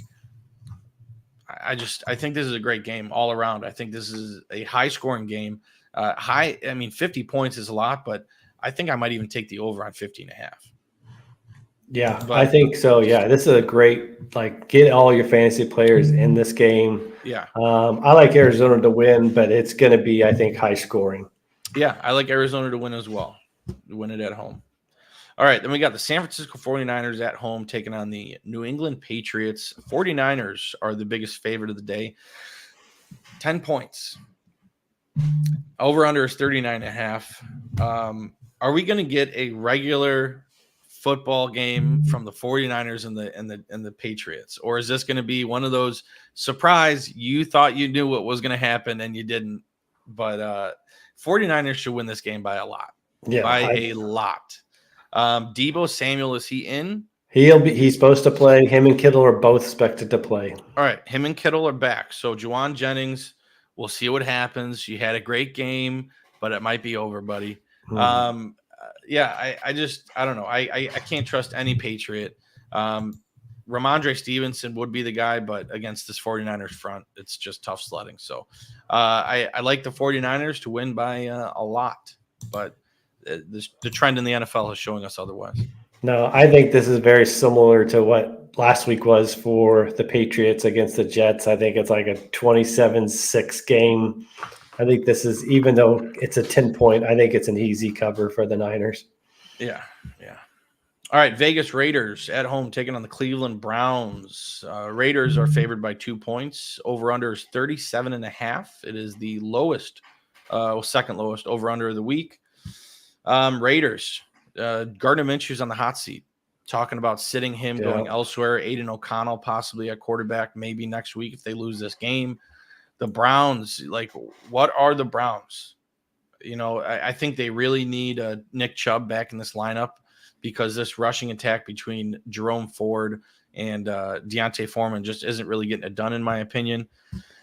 B: this is a great game all around. I think this is a high scoring game. 50 points is a lot, but I think I might even take the over on 50.5.
C: Yeah, I think so. Yeah, this is a great, get all your fantasy players in this game.
B: Yeah.
C: I like Arizona to win, but it's going to be, I think, high scoring.
B: Yeah, I like Arizona to win as well. Win it at home. All right, then we got the San Francisco 49ers at home taking on the New England Patriots. 49ers are the biggest favorite of the day. 10 points. Over under is 39.5. Are we going to get a regular football game from the 49ers and the Patriots? Or is this going to be one of those surprise, you thought you knew what was going to happen and you didn't? But 49ers should win this game by a lot. Yeah, a lot. Debo Samuel, is he in?
C: He's supposed to play. Him and Kittle are both expected to play.
B: All right, him and Kittle are back. So Juwan Jennings, we'll see what happens. You had a great game, but it might be over, buddy. Yeah, I don't know. I can't trust any Patriot. Ramondre Stevenson would be the guy, but against this 49ers front, it's just tough sledding. So I like the 49ers to win by a lot, but the trend in the NFL is showing us otherwise.
C: No, I think this is very similar to what last week was for the Patriots against the Jets. I think it's like a 27-6 game. I think this is, even though it's a 10-point, I think it's an easy cover for the Niners.
B: Yeah. All right, Vegas Raiders at home taking on the Cleveland Browns. Raiders are favored by 2 points. Over-under is 37.5. It is the lowest, second lowest over-under of the week. Raiders. Gardner Minshew's on the hot seat, talking about sitting him, going elsewhere. Aiden O'Connell possibly at quarterback, maybe next week if they lose this game. The Browns, like, what are the Browns? I think they really need Nick Chubb back in this lineup because this rushing attack between Jerome Ford and Deontay Foreman just isn't really getting it done, in my opinion.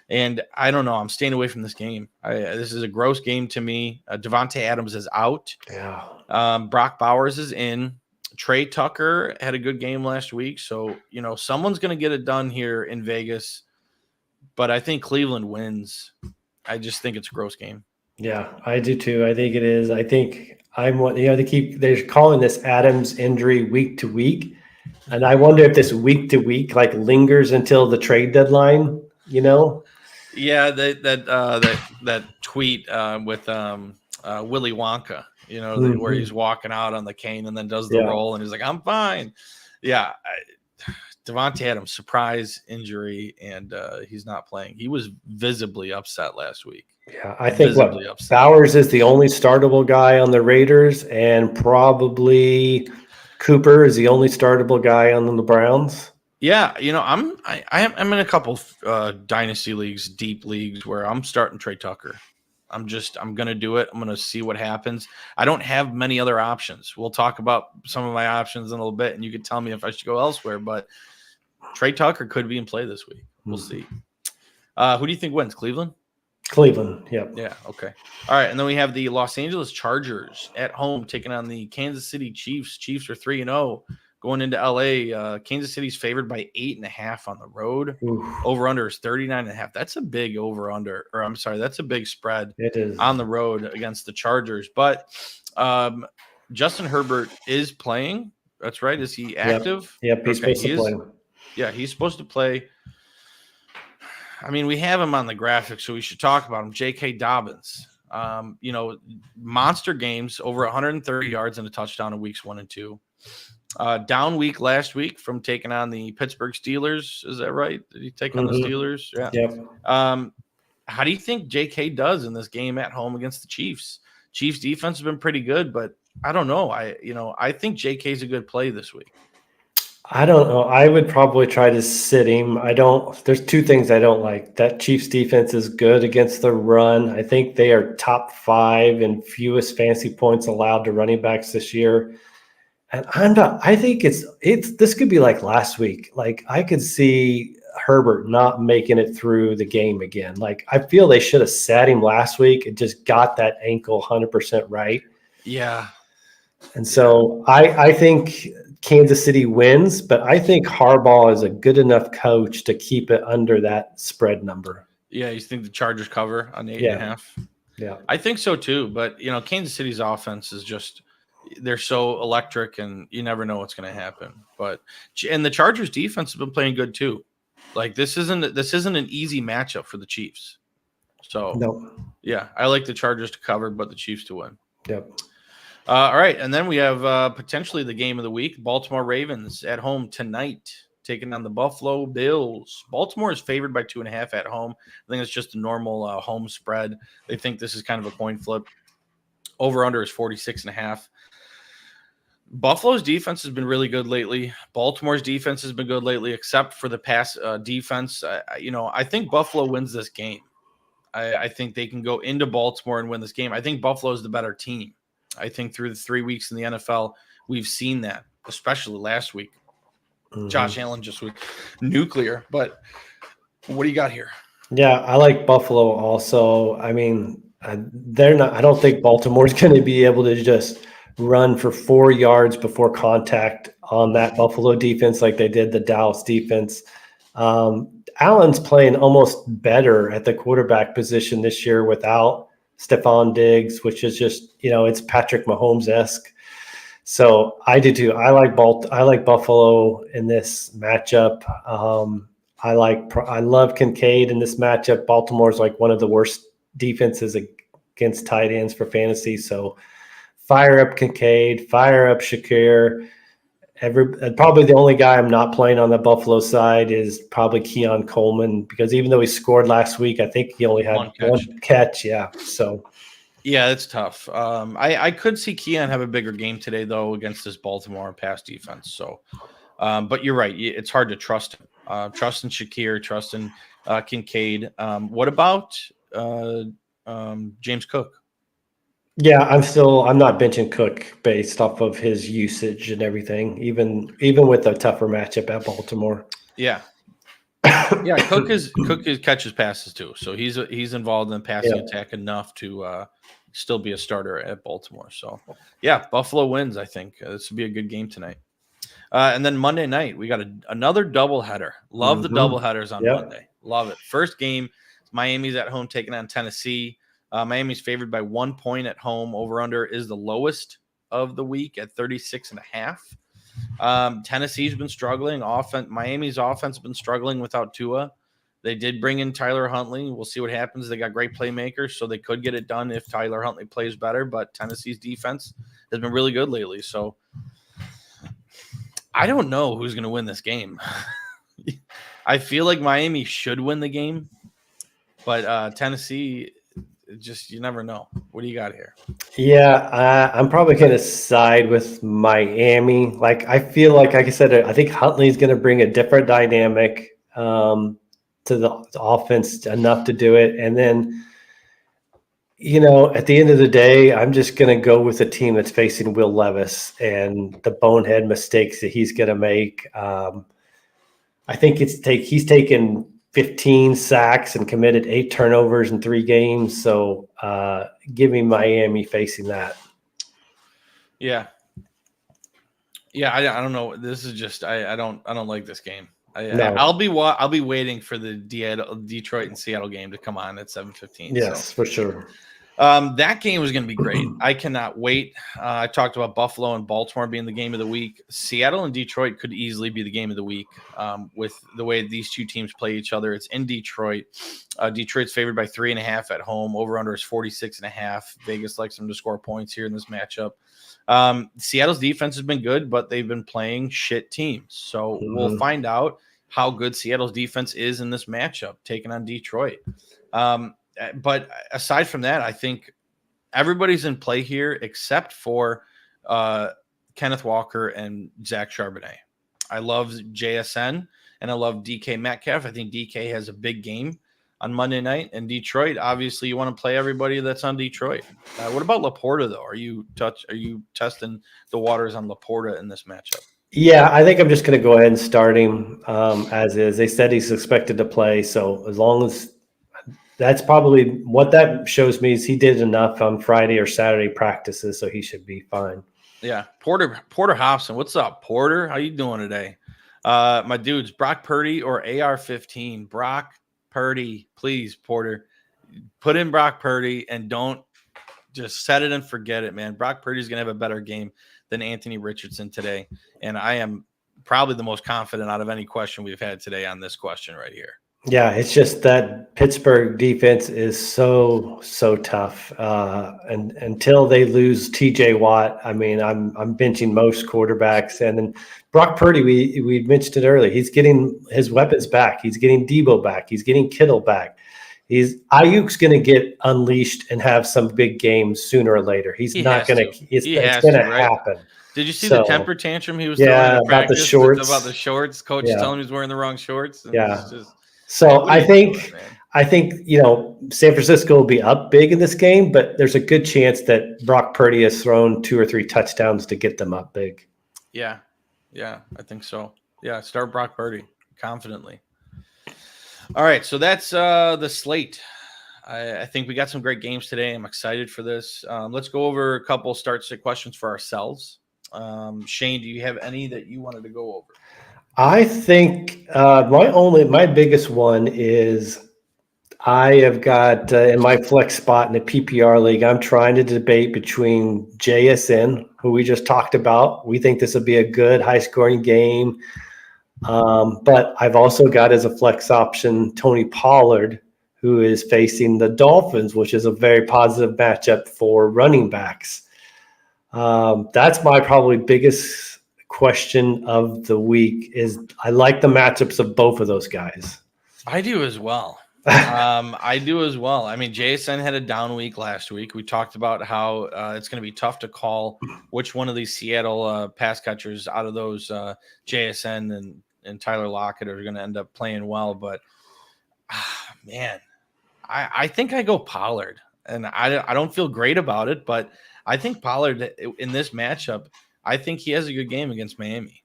B: And I don't know. I'm staying away from this game. This is a gross game to me. Devontae Adams is out.
C: Yeah.
B: Brock Bowers is in. Trey Tucker had a good game last week. So, someone's going to get it done here in Vegas. But I think Cleveland wins. I just think it's a gross game.
C: Yeah, I do too. I think it is. I think they're calling this Adams injury week to week. And I wonder if this week to week like lingers until the trade deadline,
B: Yeah, that tweet with Willy Wonka, where he's walking out on the cane and then does the roll and he's like, I'm fine. Yeah, Devontae Adams, surprise injury, and he's not playing. He was visibly upset last week.
C: Yeah, I think Bowers is the only startable guy on the Raiders, and probably Cooper is the only startable guy on the Browns.
B: Yeah, I'm in a couple dynasty leagues, deep leagues, where I'm starting Trey Tucker. I'm going to do it. I'm going to see what happens. I don't have many other options. We'll talk about some of my options in a little bit, and you can tell me if I should go elsewhere. But Trey Tucker could be in play this week. We'll see. Who do you think wins? Cleveland?
C: Cleveland, yep.
B: Yeah, okay. All right, and then we have the Los Angeles Chargers at home taking on the Kansas City Chiefs. Chiefs are 3-0 going into LA. Kansas City's favored by 8.5 on the road. Over under is 39.5. That's a big over under, or I'm sorry, that's a big spread.
C: It is
B: on the road against the Chargers. But Justin Herbert is playing. That's right. Is he active?
C: Yep, he's supposed to play.
B: Yeah, he's supposed to play. I mean, we have him on the graphic, so we should talk about him. J.K. Dobbins, monster games, over 130 yards and a touchdown in weeks 1 and 2. Down week last week from taking on the Pittsburgh Steelers. Is that right? Did he take on the Steelers? Yeah.
C: Yep.
B: How do you think J.K. does in this game at home against the Chiefs? Chiefs defense has been pretty good, but I don't know. I think J.K. is a good play this week.
C: I don't know. I would probably try to sit him. There's two things I don't like. That Chiefs defense is good against the run. I think they are top 5 in fewest fantasy points allowed to running backs this year. And I think this could be like last week. Like, I could see Herbert not making it through the game again. Like, I feel they should have sat him last week and just got that ankle 100% right.
B: Yeah.
C: And so I think Kansas City wins, but I think Harbaugh is a good enough coach to keep it under that spread number.
B: Yeah, you think the Chargers cover on 8.5?
C: Yeah.
B: I think so too, but Kansas City's offense is just, they're so electric and you never know what's going to happen. And the Chargers defense has been playing good too. Like, this isn't an easy matchup for the Chiefs. So
C: no.
B: Yeah, I like the Chargers to cover, but the Chiefs to win.
C: Yep.
B: All right, and then we have potentially the game of the week. Baltimore Ravens at home tonight, taking on the Buffalo Bills. Baltimore is favored by 2.5 at home. I think it's just a normal home spread. They think this is kind of a coin flip. Over-under is 46.5. Buffalo's defense has been really good lately. Baltimore's defense has been good lately, except for the pass defense. I think Buffalo wins this game. I think they can go into Baltimore and win this game. I think Buffalo is the better team. I think through the 3 weeks in the NFL, we've seen that, especially last week.
C: Mhm.
B: Josh Allen just was nuclear. But what do you got here?
C: Yeah, I like Buffalo also. I mean, they're not. I don't think Baltimore's going to be able to just run for 4 yards before contact on that Buffalo defense like they did the Dallas defense. Allen's playing almost better at the quarterback position this year without Stephon Diggs, which is just, it's Patrick Mahomes-esque. So I do too. I like Buffalo in this matchup. I love Kincaid in this matchup. Baltimore's like one of the worst defenses against tight ends for fantasy. So fire up Kincaid, fire up Shakir. Probably the only guy I'm not playing on the Buffalo side is probably Keon Coleman, because even though he scored last week, I think he only had one catch. Yeah. So
B: yeah, it's tough. I could see Keon have a bigger game today though against this Baltimore pass defense. So, but you're right. It's hard to trust him. Trust in Shakir, trust in Kincaid. What about James Cook?
C: Yeah, I'm not benching Cook based off of his usage and everything, even with a tougher matchup at Baltimore.
B: Yeah. Yeah, Cook catches passes too. So he's involved in the passing attack enough to still be a starter at Baltimore. So yeah, Buffalo wins, I think. This would be a good game tonight. And then Monday night, we got another doubleheader. Love the doubleheaders on Monday. Love it. First game, Miami's at home taking on Tennessee. Miami's favored by 1 point at home. Over-under is the lowest of the week at 36.5. Tennessee's been struggling. Miami's offense has been struggling without Tua. They did bring in Tyler Huntley. We'll see what happens. They got great playmakers, so they could get it done if Tyler Huntley plays better. But Tennessee's defense has been really good lately. So I don't know who's going to win this game. I feel like Miami should win the game, but Tennessee, just you never know. What do you got here?
C: Yeah, I'm probably going to side with Miami. Like I feel like I said, I think Huntley's going to bring a different dynamic to the offense enough to do it. And then, at the end of the day, I'm just going to go with a team that's facing Will Levis and the bonehead mistakes that he's going to make. I think he's taken 15 sacks and committed 8 turnovers in 3 games. So give me Miami facing that.
B: Yeah. Yeah. I don't know. This is just, I don't like this game. I'll be waiting for the Detroit and Seattle game to come on at 7:15.
C: Yes, for sure.
B: That game was going to be great. I cannot wait. I talked about Buffalo and Baltimore being the game of the week. Seattle and Detroit could easily be the game of the week with the way these two teams play each other. It's in Detroit. Detroit's favored by 3.5 at home. Over-under is 46.5. Vegas likes them to score points here in this matchup. Seattle's defense has been good, but they've been playing shit teams. So we'll find out how good Seattle's defense is in this matchup, taking on Detroit. But aside from that, I think everybody's in play here except for Kenneth Walker and Zach Charbonnet. I love JSN and I love DK Metcalf. I think DK has a big game on Monday night. And Detroit, obviously, you want to play everybody that's on Detroit. What about Laporta, though? Are you testing the waters on Laporta in this matchup?
C: Yeah, I think I'm just going to go ahead and start him as is. They said he's expected to play, so as long as that's probably what that shows me is he did enough on Friday or Saturday practices, so he should be fine.
B: Yeah, Porter Hobson, what's up, Porter? How you doing today? My dudes, Brock Purdy or AR-15? Brock Purdy, please, Porter. Put in Brock Purdy and don't just set it and forget it, man. Brock Purdy's going to have a better game than Anthony Richardson today, and I am probably the most confident out of any question we've had today on this question right here.
C: Yeah, it's just that Pittsburgh defense is so tough, and until they lose T.J. Watt, I mean, I'm benching most quarterbacks, and then Brock Purdy, we mentioned it earlier. He's getting his weapons back. He's getting Debo back. He's getting Kittle back. Ayuk's going to get unleashed and have some big games sooner or later. It's going to happen.
B: Did you see the temper tantrum he was throwing
C: about the shorts?
B: About the shorts, coach is telling him he's wearing the wrong shorts.
C: So I think I think, San Francisco will be up big in this game, but there's a good chance that Brock Purdy has thrown 2 or 3 touchdowns to get them up big.
B: Yeah, I think so. Yeah, start Brock Purdy confidently. All right, so that's the slate. I think we got some great games today. I'm excited for this. Let's go over a couple start-sit questions for ourselves. Shane, do you have any that you wanted to go over?
C: I think my biggest one is I have got in my flex spot in the PPR league, I'm trying to debate between JSN, who we just talked about. We think this will be a good high-scoring game. But I've also got as a flex option Tony Pollard, who is facing the Dolphins, which is a very positive matchup for running backs. That's my probably biggest question of the week is I like the matchups of both of those guys.
B: I do as well. I do as well. I mean, JSN had a down week last week. We talked about how it's going to be tough to call which one of these Seattle pass catchers out of those JSN and Tyler Lockett are going to end up playing well. But, man, I think I go Pollard. And I don't feel great about it, but I think Pollard in this matchup, I think he has a good game against Miami.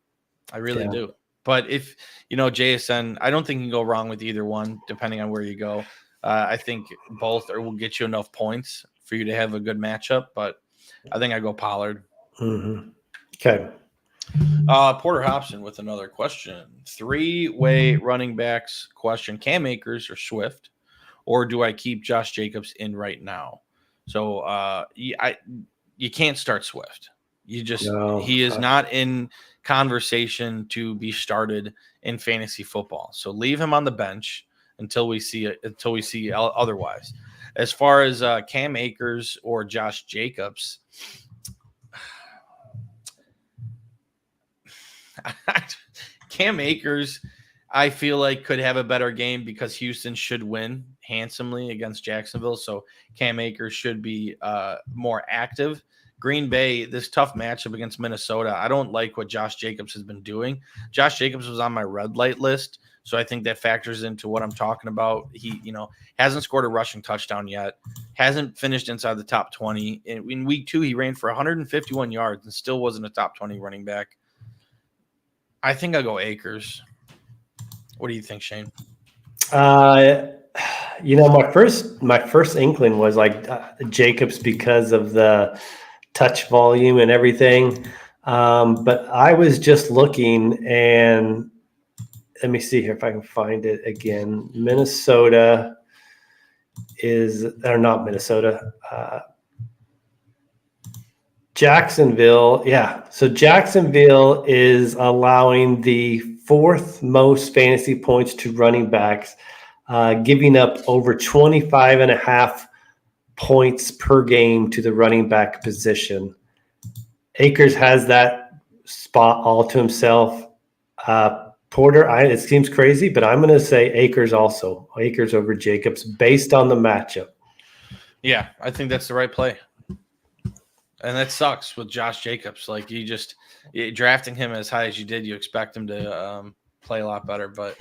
B: I really do. But if, JSN, I don't think you can go wrong with either one, depending on where you go. I think both will get you enough points for you to have a good matchup, but I think I go Pollard.
C: Mm-hmm. Okay.
B: Porter Hobson with another question. 3-way running backs question. Cam Akers or Swift, or do I keep Josh Jacobs in right now? So you can't start Swift. He is not in conversation to be started in fantasy football. So leave him on the bench until we see otherwise. As far as Cam Akers or Josh Jacobs, Cam Akers, I feel like could have a better game because Houston should win handsomely against Jacksonville. So Cam Akers should be more active. Green Bay, this tough matchup against Minnesota, I don't like what Josh Jacobs has been doing. Josh Jacobs was on my red light list, so I think that factors into what I'm talking about. He, hasn't scored a rushing touchdown yet, hasn't finished inside the top 20. In week 2, he ran for 151 yards and still wasn't a top 20 running back. I think I'll go Akers. What do you think, Shane?
C: My first inkling was like Jacobs because of the touch volume and everything. But I was just looking, and let me see here if I can find it again. Jacksonville. Yeah. So Jacksonville is allowing the 4th most fantasy points to running backs, giving up over 25.5 points per game to the running back position. Akers has that spot all to himself. Porter, it seems crazy, but I'm going to say Akers also. Akers over Jacobs based on the matchup.
B: Yeah, I think that's the right play. And that sucks with Josh Jacobs. Like drafting him as high as you did, you expect him to play a lot better, but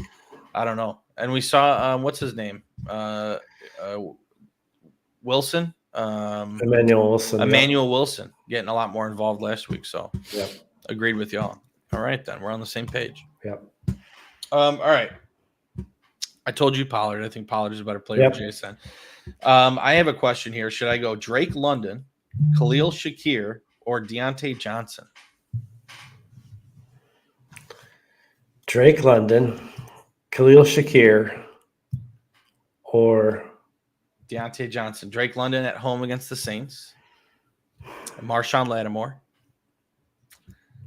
B: I don't know. And we saw what's his name? Wilson.
C: Emmanuel
B: Wilson getting a lot more involved last week. So agreed with y'all. All right, then we're on the same page.
C: Yep.
B: All right. I told you Pollard. I think Pollard is a better player than Jason. I have a question here. Should I go Drake London, Khalil Shakir, or Deontay Johnson?
C: Drake London, Khalil Shakir, or
B: Deontay Johnson. Drake London at home against the Saints. Marshawn Lattimore.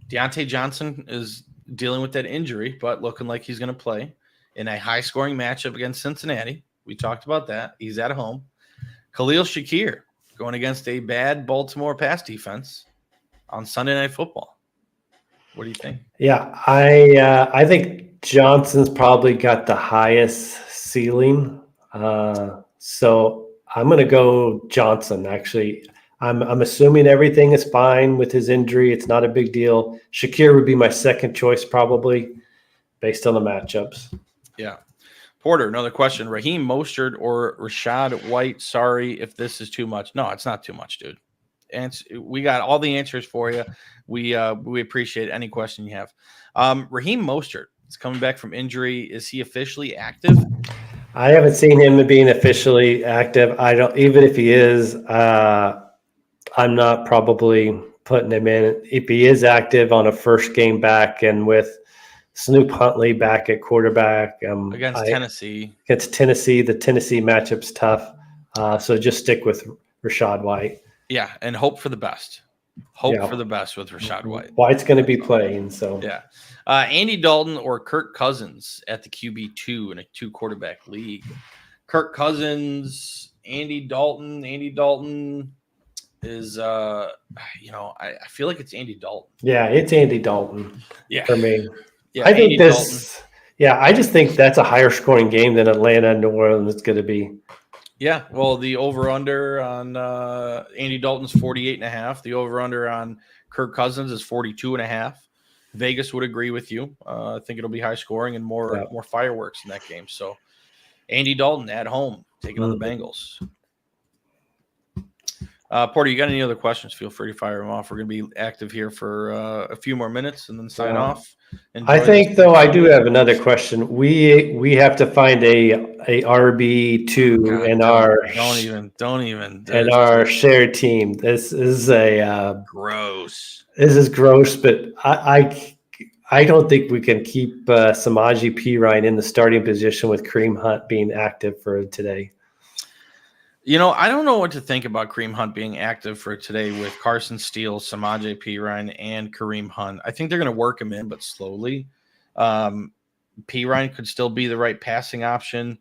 B: Deontay Johnson is dealing with that injury, but looking like he's going to play in a high-scoring matchup against Cincinnati. We talked about that. He's at home. Khalil Shakir going against a bad Baltimore pass defense on Sunday Night Football. What do you think?
C: Yeah, I think Johnson's probably got the highest ceiling. So I'm going to go Johnson, actually. I'm assuming everything is fine with his injury. It's not a big deal. Shakir would be my second choice probably based on the matchups.
B: Yeah. Porter, another question. Raheem Mostert or Rashad White? Sorry if this is too much. No, it's not too much, dude. And we got all the answers for you. We appreciate any question you have. Raheem Mostert is coming back from injury. Is he officially active?
C: I haven't seen him being officially active. I don't, even if he is, I'm not probably putting him in. If he is active on a first game back and with Snoop Huntley back at quarterback
B: against Tennessee.
C: Against Tennessee, the Tennessee matchup's tough. So just stick with Rashad White.
B: Yeah, and hope for the best. Hope for the best with Rashad White.
C: White's going to be playing, so
B: yeah. Andy Dalton or Kirk Cousins at the QB2 in a 2-quarterback league. Kirk Cousins, Andy Dalton. Andy Dalton is, I feel like it's Andy Dalton.
C: Yeah, it's Andy Dalton.
B: Yeah,
C: for me.
B: Yeah,
C: I think this. Dalton. Yeah, I just think that's a higher scoring game than Atlanta and New Orleans is going to be.
B: Yeah, well, the over-under on Andy Dalton's 48.5. The over-under on Kirk Cousins is 42.5. Vegas would agree with you. I think it'll be high scoring and more fireworks in that game. So, Andy Dalton at home taking on the Bengals. Porter, you got any other questions? Feel free to fire them off. We're going to be active here for a few more minutes and then sign off.
C: I think, though, I do have another question. We have to find a RB2 in our
B: don't even
C: in our shared team. This is
B: gross.
C: This is gross, but I don't think we can keep Samaje Perine in the starting position with Kareem Hunt being active for today.
B: I don't know what to think about Kareem Hunt being active for today with Carson Steele, Samaje Perine, and Kareem Hunt. I think they're going to work him in, but slowly. Perine could still be the right passing option.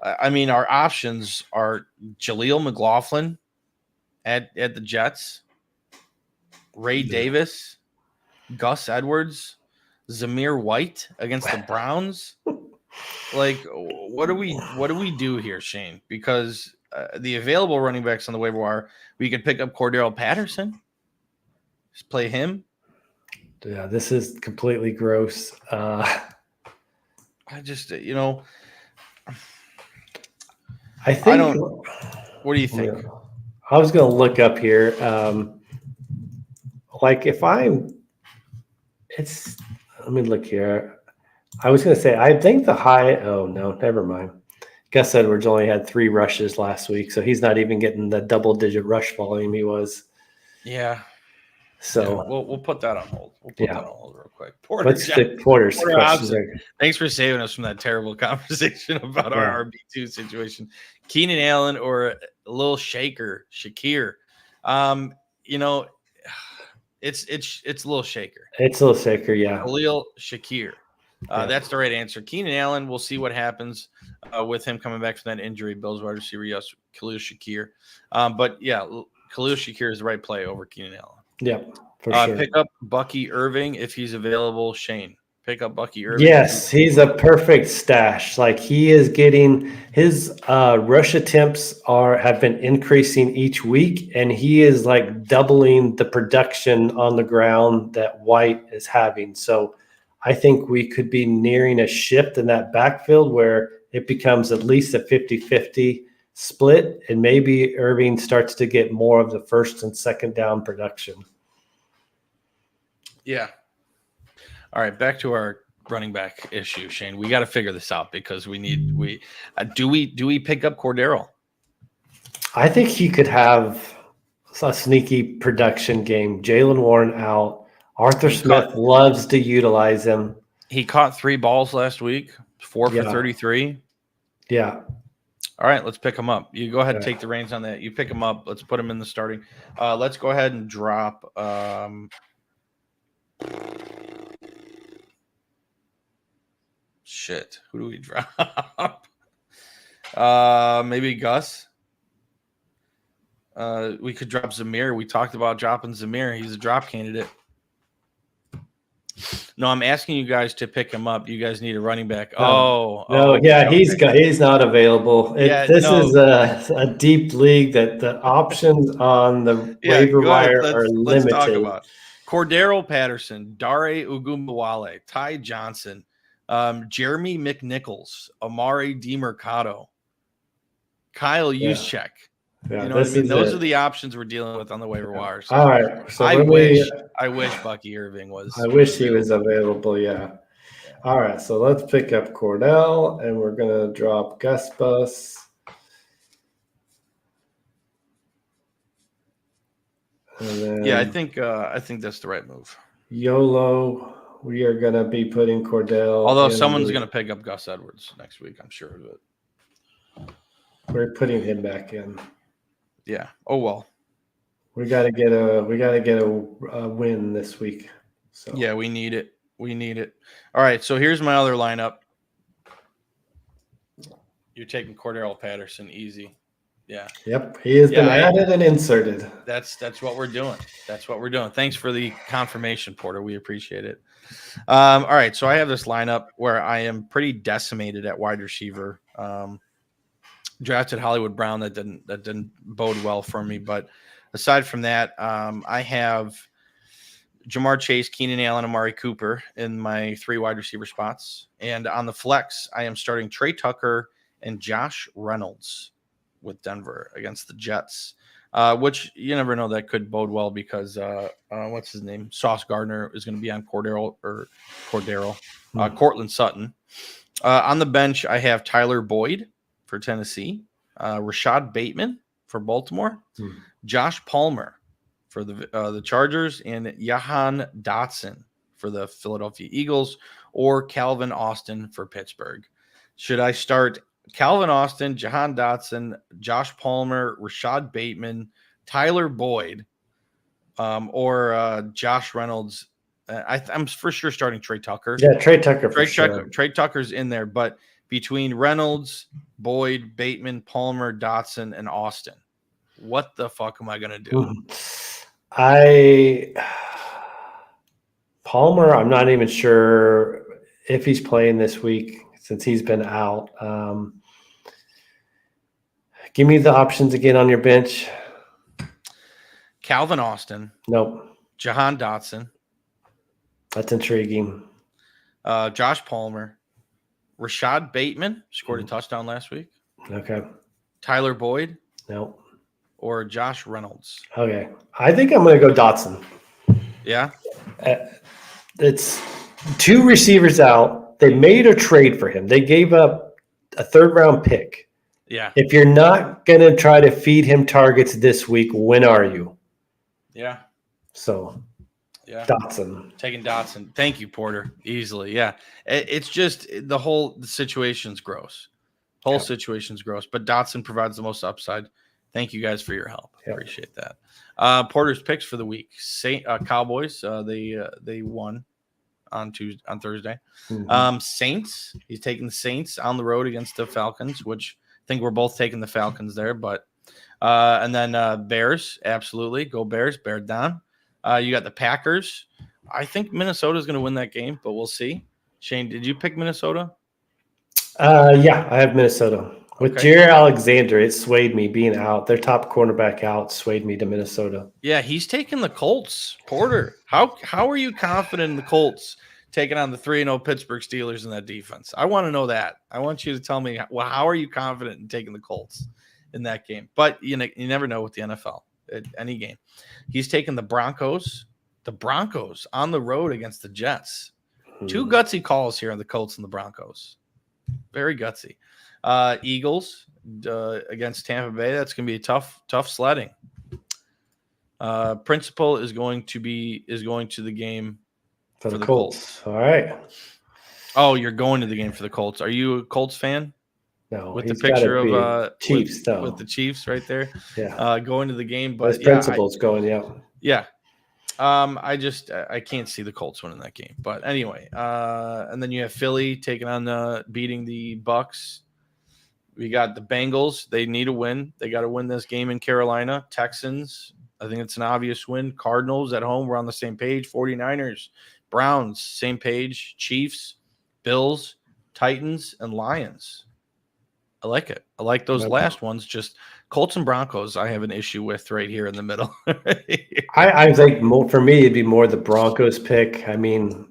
B: I mean, our options are Jaleel McLaughlin at the Jets, Ray Davis, Gus Edwards, Zamir White against the Browns. Like, what do we do here, Shane? Because the available running backs on the waiver wire, we could pick up Cordero Patterson, just play him.
C: Yeah, this is completely gross.
B: I just,
C: I think.
B: I don't. What do you think?
C: Yeah, I was going to look up here. Let me look here. I was going to say, I think the high. Oh no, never mind. Gus Edwards only had 3 rushes last week, so he's not even getting the double-digit rush volume he was.
B: Yeah.
C: So
B: we'll put that on hold. We'll put that on hold real quick.
C: Let's stick Porter's questions.
B: Thanks for saving us from that terrible conversation about our RB2 situation. Keenan Allen or Lil Shakir. It's Lil Shaker.
C: It's Lil Shaker, yeah.
B: Khalil Shakir. That's the right answer. Keenan Allen, we'll see what happens with him coming back from that injury. Bills wide receiver, yes, Khalil Shakir. But yeah, Khalil Shakir is the right play over Keenan Allen.
C: Yep, for sure.
B: Pick up Bucky Irving if he's available. Shane, pick up Bucky Irving.
C: Yes, he's a perfect stash. Like, he is getting his rush attempts have been increasing each week, and he is like doubling the production on the ground that White is having. So I think we could be nearing a shift in that backfield where it becomes at least a 50-50 split, and maybe Irving starts to get more of the first and second down production.
B: Yeah. All right, back to our running back issue, Shane. We got to figure this out because do we pick up Cordero?
C: I think he could have a sneaky production game. Jaylen Warren out. Arthur Smith loves to utilize him.
B: He caught 3 balls last week, 4 for 33.
C: Yeah.
B: All right, let's pick him up. You go ahead and take the reins on that. You pick him up. Let's put him in the starting. Let's go ahead and drop. Shit. Who do we drop? Maybe Gus. We could drop Zamir. We talked about dropping Zamir. He's a drop candidate. No, I'm asking you guys to pick him up. You guys need a running back.
C: He's not available. This is a deep league that the options on the waiver wire are limited. Let's talk about
B: Cordero Patterson, Dare Ogunbowale, Ty Johnson, Jeremy McNichols, Amari DiMercado, Kyle Juszczyk.
C: Yeah,
B: You know what I mean? Those are the options we're dealing with on the waiver wire. So
C: all right. So
B: I wish Bucky Irving was.
C: I wish he was available. Yeah. All right. So let's pick up Cordell, and we're gonna drop Gus Bus. And then
B: Yeah, I think that's the right move.
C: YOLO. We are gonna be putting Cordell.
B: Although someone's gonna pick up Gus Edwards next week, I'm sure of it.
C: We're putting him back in.
B: Yeah. Oh well.
C: We gotta get a win this week. So
B: Yeah, we need it. We need it. All right. So here's my other lineup. You're taking Cordell Patterson, easy. Yeah.
C: Yep. He has been added and inserted.
B: That's what we're doing. That's what we're doing. Thanks for the confirmation, Porter. We appreciate it. All right. So I have this lineup where I am pretty decimated at wide receiver. Drafted Hollywood Brown that didn't bode well for me. But aside from that, I have Jamar Chase, Keenan Allen, Amari Cooper in my 3 wide receiver spots. And on the flex, I am starting Trey Tucker and Josh Reynolds with Denver against the Jets, which you never know, that could bode well because what's his name? Sauce Gardner is going to be on Cortland Sutton. On the bench, I have Tyler Boyd for Tennessee, Rashad Bateman for Baltimore, Josh Palmer for the Chargers, and Jahan Dotson for the Philadelphia Eagles, or Calvin Austin for Pittsburgh. Should I start Calvin Austin, Jahan Dotson, Josh Palmer, Rashad Bateman, Tyler Boyd, or Josh Reynolds? I'm for sure starting Trey Tucker.
C: Yeah, Trey Tucker for sure.
B: Trey Tucker's in there, but between Reynolds, Boyd, Bateman, Palmer, Dotson, and Austin, what the fuck am I going to do?
C: Palmer, I'm not even sure if he's playing this week since he's been out. Give me the options again on your bench.
B: Calvin Austin.
C: Nope.
B: Jahan Dotson.
C: That's intriguing.
B: Josh Palmer. Rashad Bateman scored a touchdown last week.
C: Okay.
B: Tyler Boyd.
C: Nope.
B: Or Josh Reynolds.
C: Okay. I think I'm going to go Dotson.
B: Yeah?
C: It's 2 receivers out. They made a trade for him. They gave up a 3rd-round pick.
B: Yeah.
C: If you're not going to try to feed him targets this week, when are you?
B: Yeah.
C: So,
B: yeah.
C: Dotson.
B: Taking Dotson. Thank you, Porter. Easily. Yeah. It's just the situation's gross. Situation's gross. But Dotson provides the most upside. Thank you guys for your help.
C: Yep.
B: Appreciate that. Porter's picks for the week. Cowboys. They won on Thursday.
C: Mm-hmm.
B: Saints. He's taking the Saints on the road against the Falcons, which I think we're both taking the Falcons there. But and then Bears. Absolutely. Go Bears. Bear down. You got the Packers. I think Minnesota is going to win that game, but we'll see. Shane, did you pick Minnesota?
C: Yeah, I have Minnesota. With Jaire Alexander, it swayed me being out. Their top cornerback out swayed me to Minnesota.
B: Yeah, he's taking the Colts. Porter, how are you confident in the Colts taking on the 3-0 Pittsburgh Steelers in that defense? I want to know that. I want you to tell me, well, how are you confident in taking the Colts in that game? But you never know with the NFL at any game. He's taking the Broncos on the road against the Jets. 2 gutsy calls here on the Colts and the Broncos. Very gutsy. Eagles against Tampa Bay. That's going to be tough sledding. Principal is going to the game
C: for the Colts. All right.
B: Oh, you're going to the game for the Colts. Are you a Colts fan?
C: No.
B: With the picture of
C: Chiefs,
B: with the Chiefs right there.
C: Yeah.
B: Going to the game, but
C: his principal's going. Yeah.
B: Yeah. I can't see the Colts winning that game. But anyway, and then you have Philly taking on beating the Bucks. We got the Bengals. They need a win. They got to win this game in Carolina. Texans, I think it's an obvious win. Cardinals at home, we're on the same page. 49ers, Browns, same page. Chiefs, Bills, Titans, and Lions. I like it. I like those last ones. Just Colts and Broncos, I have an issue with right here in the middle.
C: I think for me, it'd be more the Broncos pick. I mean,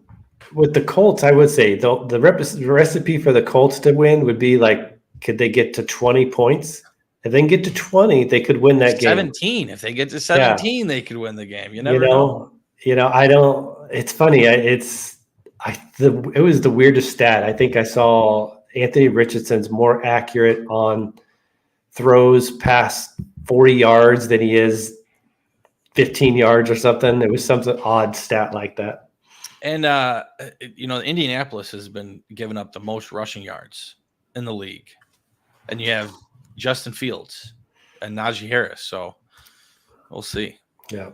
C: with the Colts, I would say the recipe for the Colts to win would be like, could they get to 20 points? If they can get to 20, they could win that game.
B: 17. If they get to 17, they could win the game. You never
C: know. I don't. It's funny. It was the weirdest stat. I think I saw Anthony Richardson's more accurate on throws past 40 yards than he is 15 yards or something. It was some odd stat like that.
B: And Indianapolis has been giving up the most rushing yards in the league, and you have Justin Fields and Najee Harris. So we'll see.
C: Yeah.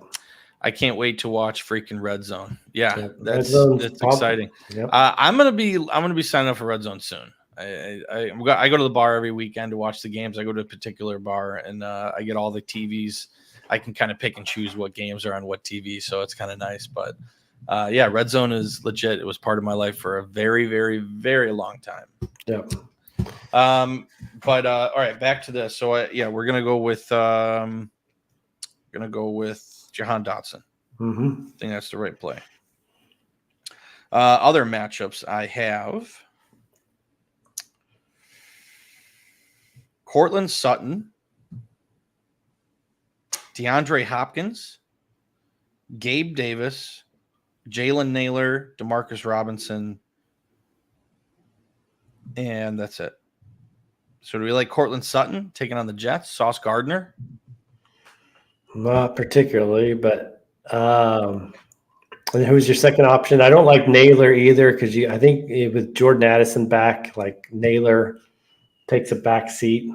B: I can't wait to watch freaking Red Zone. Yeah, that's exciting.
C: Yep.
B: I'm gonna be signing up for Red Zone soon. I go to the bar every weekend to watch the games. I go to a particular bar and I get all the TVs. I can kind of pick and choose what games are on what TV, so it's kind of nice. But Red Zone is legit. It was part of my life for a very, very, very long time.
C: Yep.
B: But all right, back to this. So we're gonna go with Jahan Dotson.
C: Mm-hmm.
B: I think that's the right play. Other matchups I have Cortland Sutton, DeAndre Hopkins, Gabe Davis, Jalen Naylor, Demarcus Robinson, and that's it. So do we like Cortland Sutton taking on the Jets? Sauce Gardner?
C: Not particularly, but and who's your second option? I don't like Naylor either because I think with Jordan Addison back, like Naylor takes a back seat.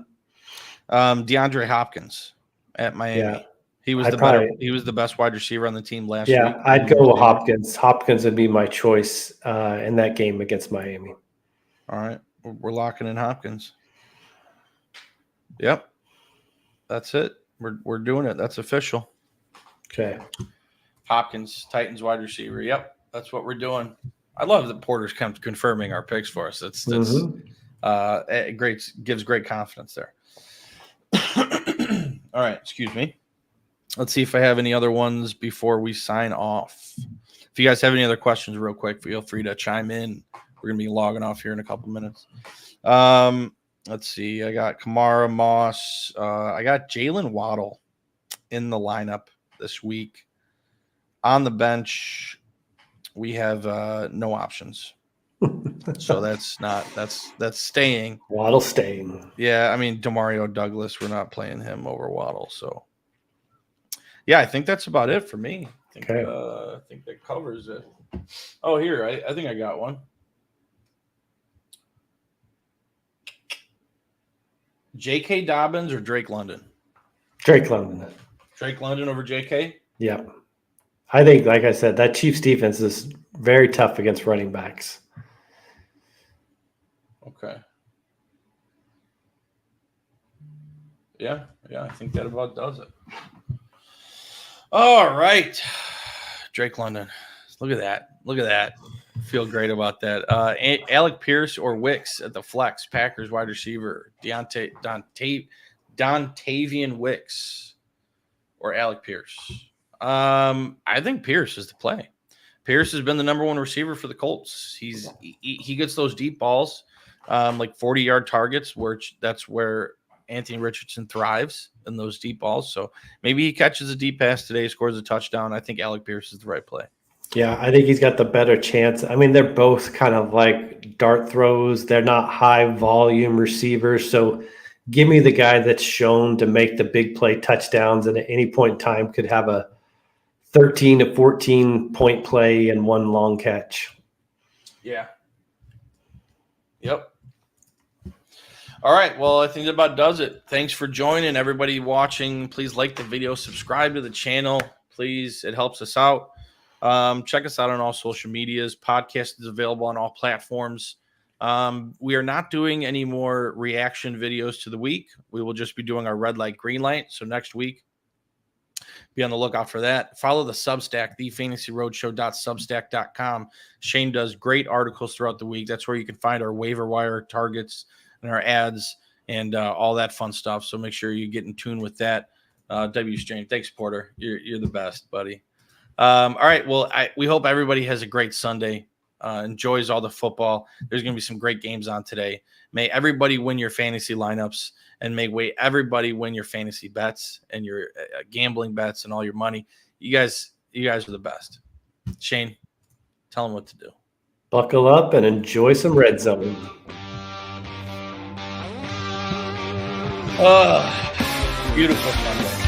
B: DeAndre Hopkins at Miami. Yeah. He was the best wide receiver on the team last week.
C: Yeah, I'd go with Hopkins. Hopkins would be my choice in that game against Miami.
B: All right. We're locking in Hopkins. Yep. That's it. We're doing it. That's official.
C: Okay. Hopkins,
B: Titans wide receiver. Yep. That's what we're doing. I love that Porter's confirming our picks for us. It's great, gives great confidence there. All right. Excuse me. Let's see if I have any other ones before we sign off. If you guys have any other questions real quick, feel free to chime in. We're going to be logging off here in a couple minutes. Let's see. I got Kamara, Moss. I got Jalen Waddle in the lineup this week. On the bench, we have no options. So that's staying.
C: Waddle staying.
B: Yeah, I mean, Demario Douglas, we're not playing him over Waddle. So, yeah, I think that's about it for me. I think that covers it. Oh, here, I think I got one. J.K. Dobbins or Drake London?
C: Drake London.
B: Drake London over J.K.?
C: Yeah. I think, like I said, that Chiefs defense is very tough against running backs.
B: Okay. Yeah, I think that about does it. All right. Drake London. Look at that. Feel great about that. Alec Pierce or Wicks at the flex. Packers wide receiver. Dontavian Wicks or Alec Pierce. I think Pierce is the play. Pierce has been the number one receiver for the Colts. He gets those deep balls, like 40-yard targets, that's where Anthony Richardson thrives in those deep balls. So maybe he catches a deep pass today, scores a touchdown. I think Alec Pierce is the right play.
C: Yeah, I think he's got the better chance. I mean, they're both kind of like dart throws. They're not high volume receivers. So give me the guy that's shown to make the big play touchdowns and at any point in time could have a 13 to 14 point play and one long catch.
B: Yeah. Yep. All right. Well, I think that about does it. Thanks for joining, everybody watching. Please like the video, subscribe to the channel. Please, it helps us out. Check us out on all social medias. Podcast is available on all platforms. We are not doing any more reaction videos to the week. We will just be doing our red light, green light. So next week, be on the lookout for that. Follow the Substack, thefantasyroadshow.substack.com. Shane does great articles throughout the week. That's where you can find our waiver wire targets and our ads and all that fun stuff. So make sure you get in tune with that. Shane, thanks, Porter. You're the best, buddy. All right. Well, we hope everybody has a great Sunday. enjoys all the football. There's going to be some great games on today. May everybody win your fantasy lineups, and may everybody win your fantasy bets and your gambling bets and all your money. You guys are the best. Shane, tell them what to do.
C: Buckle up and enjoy some red zone.
B: Oh, beautiful Sunday.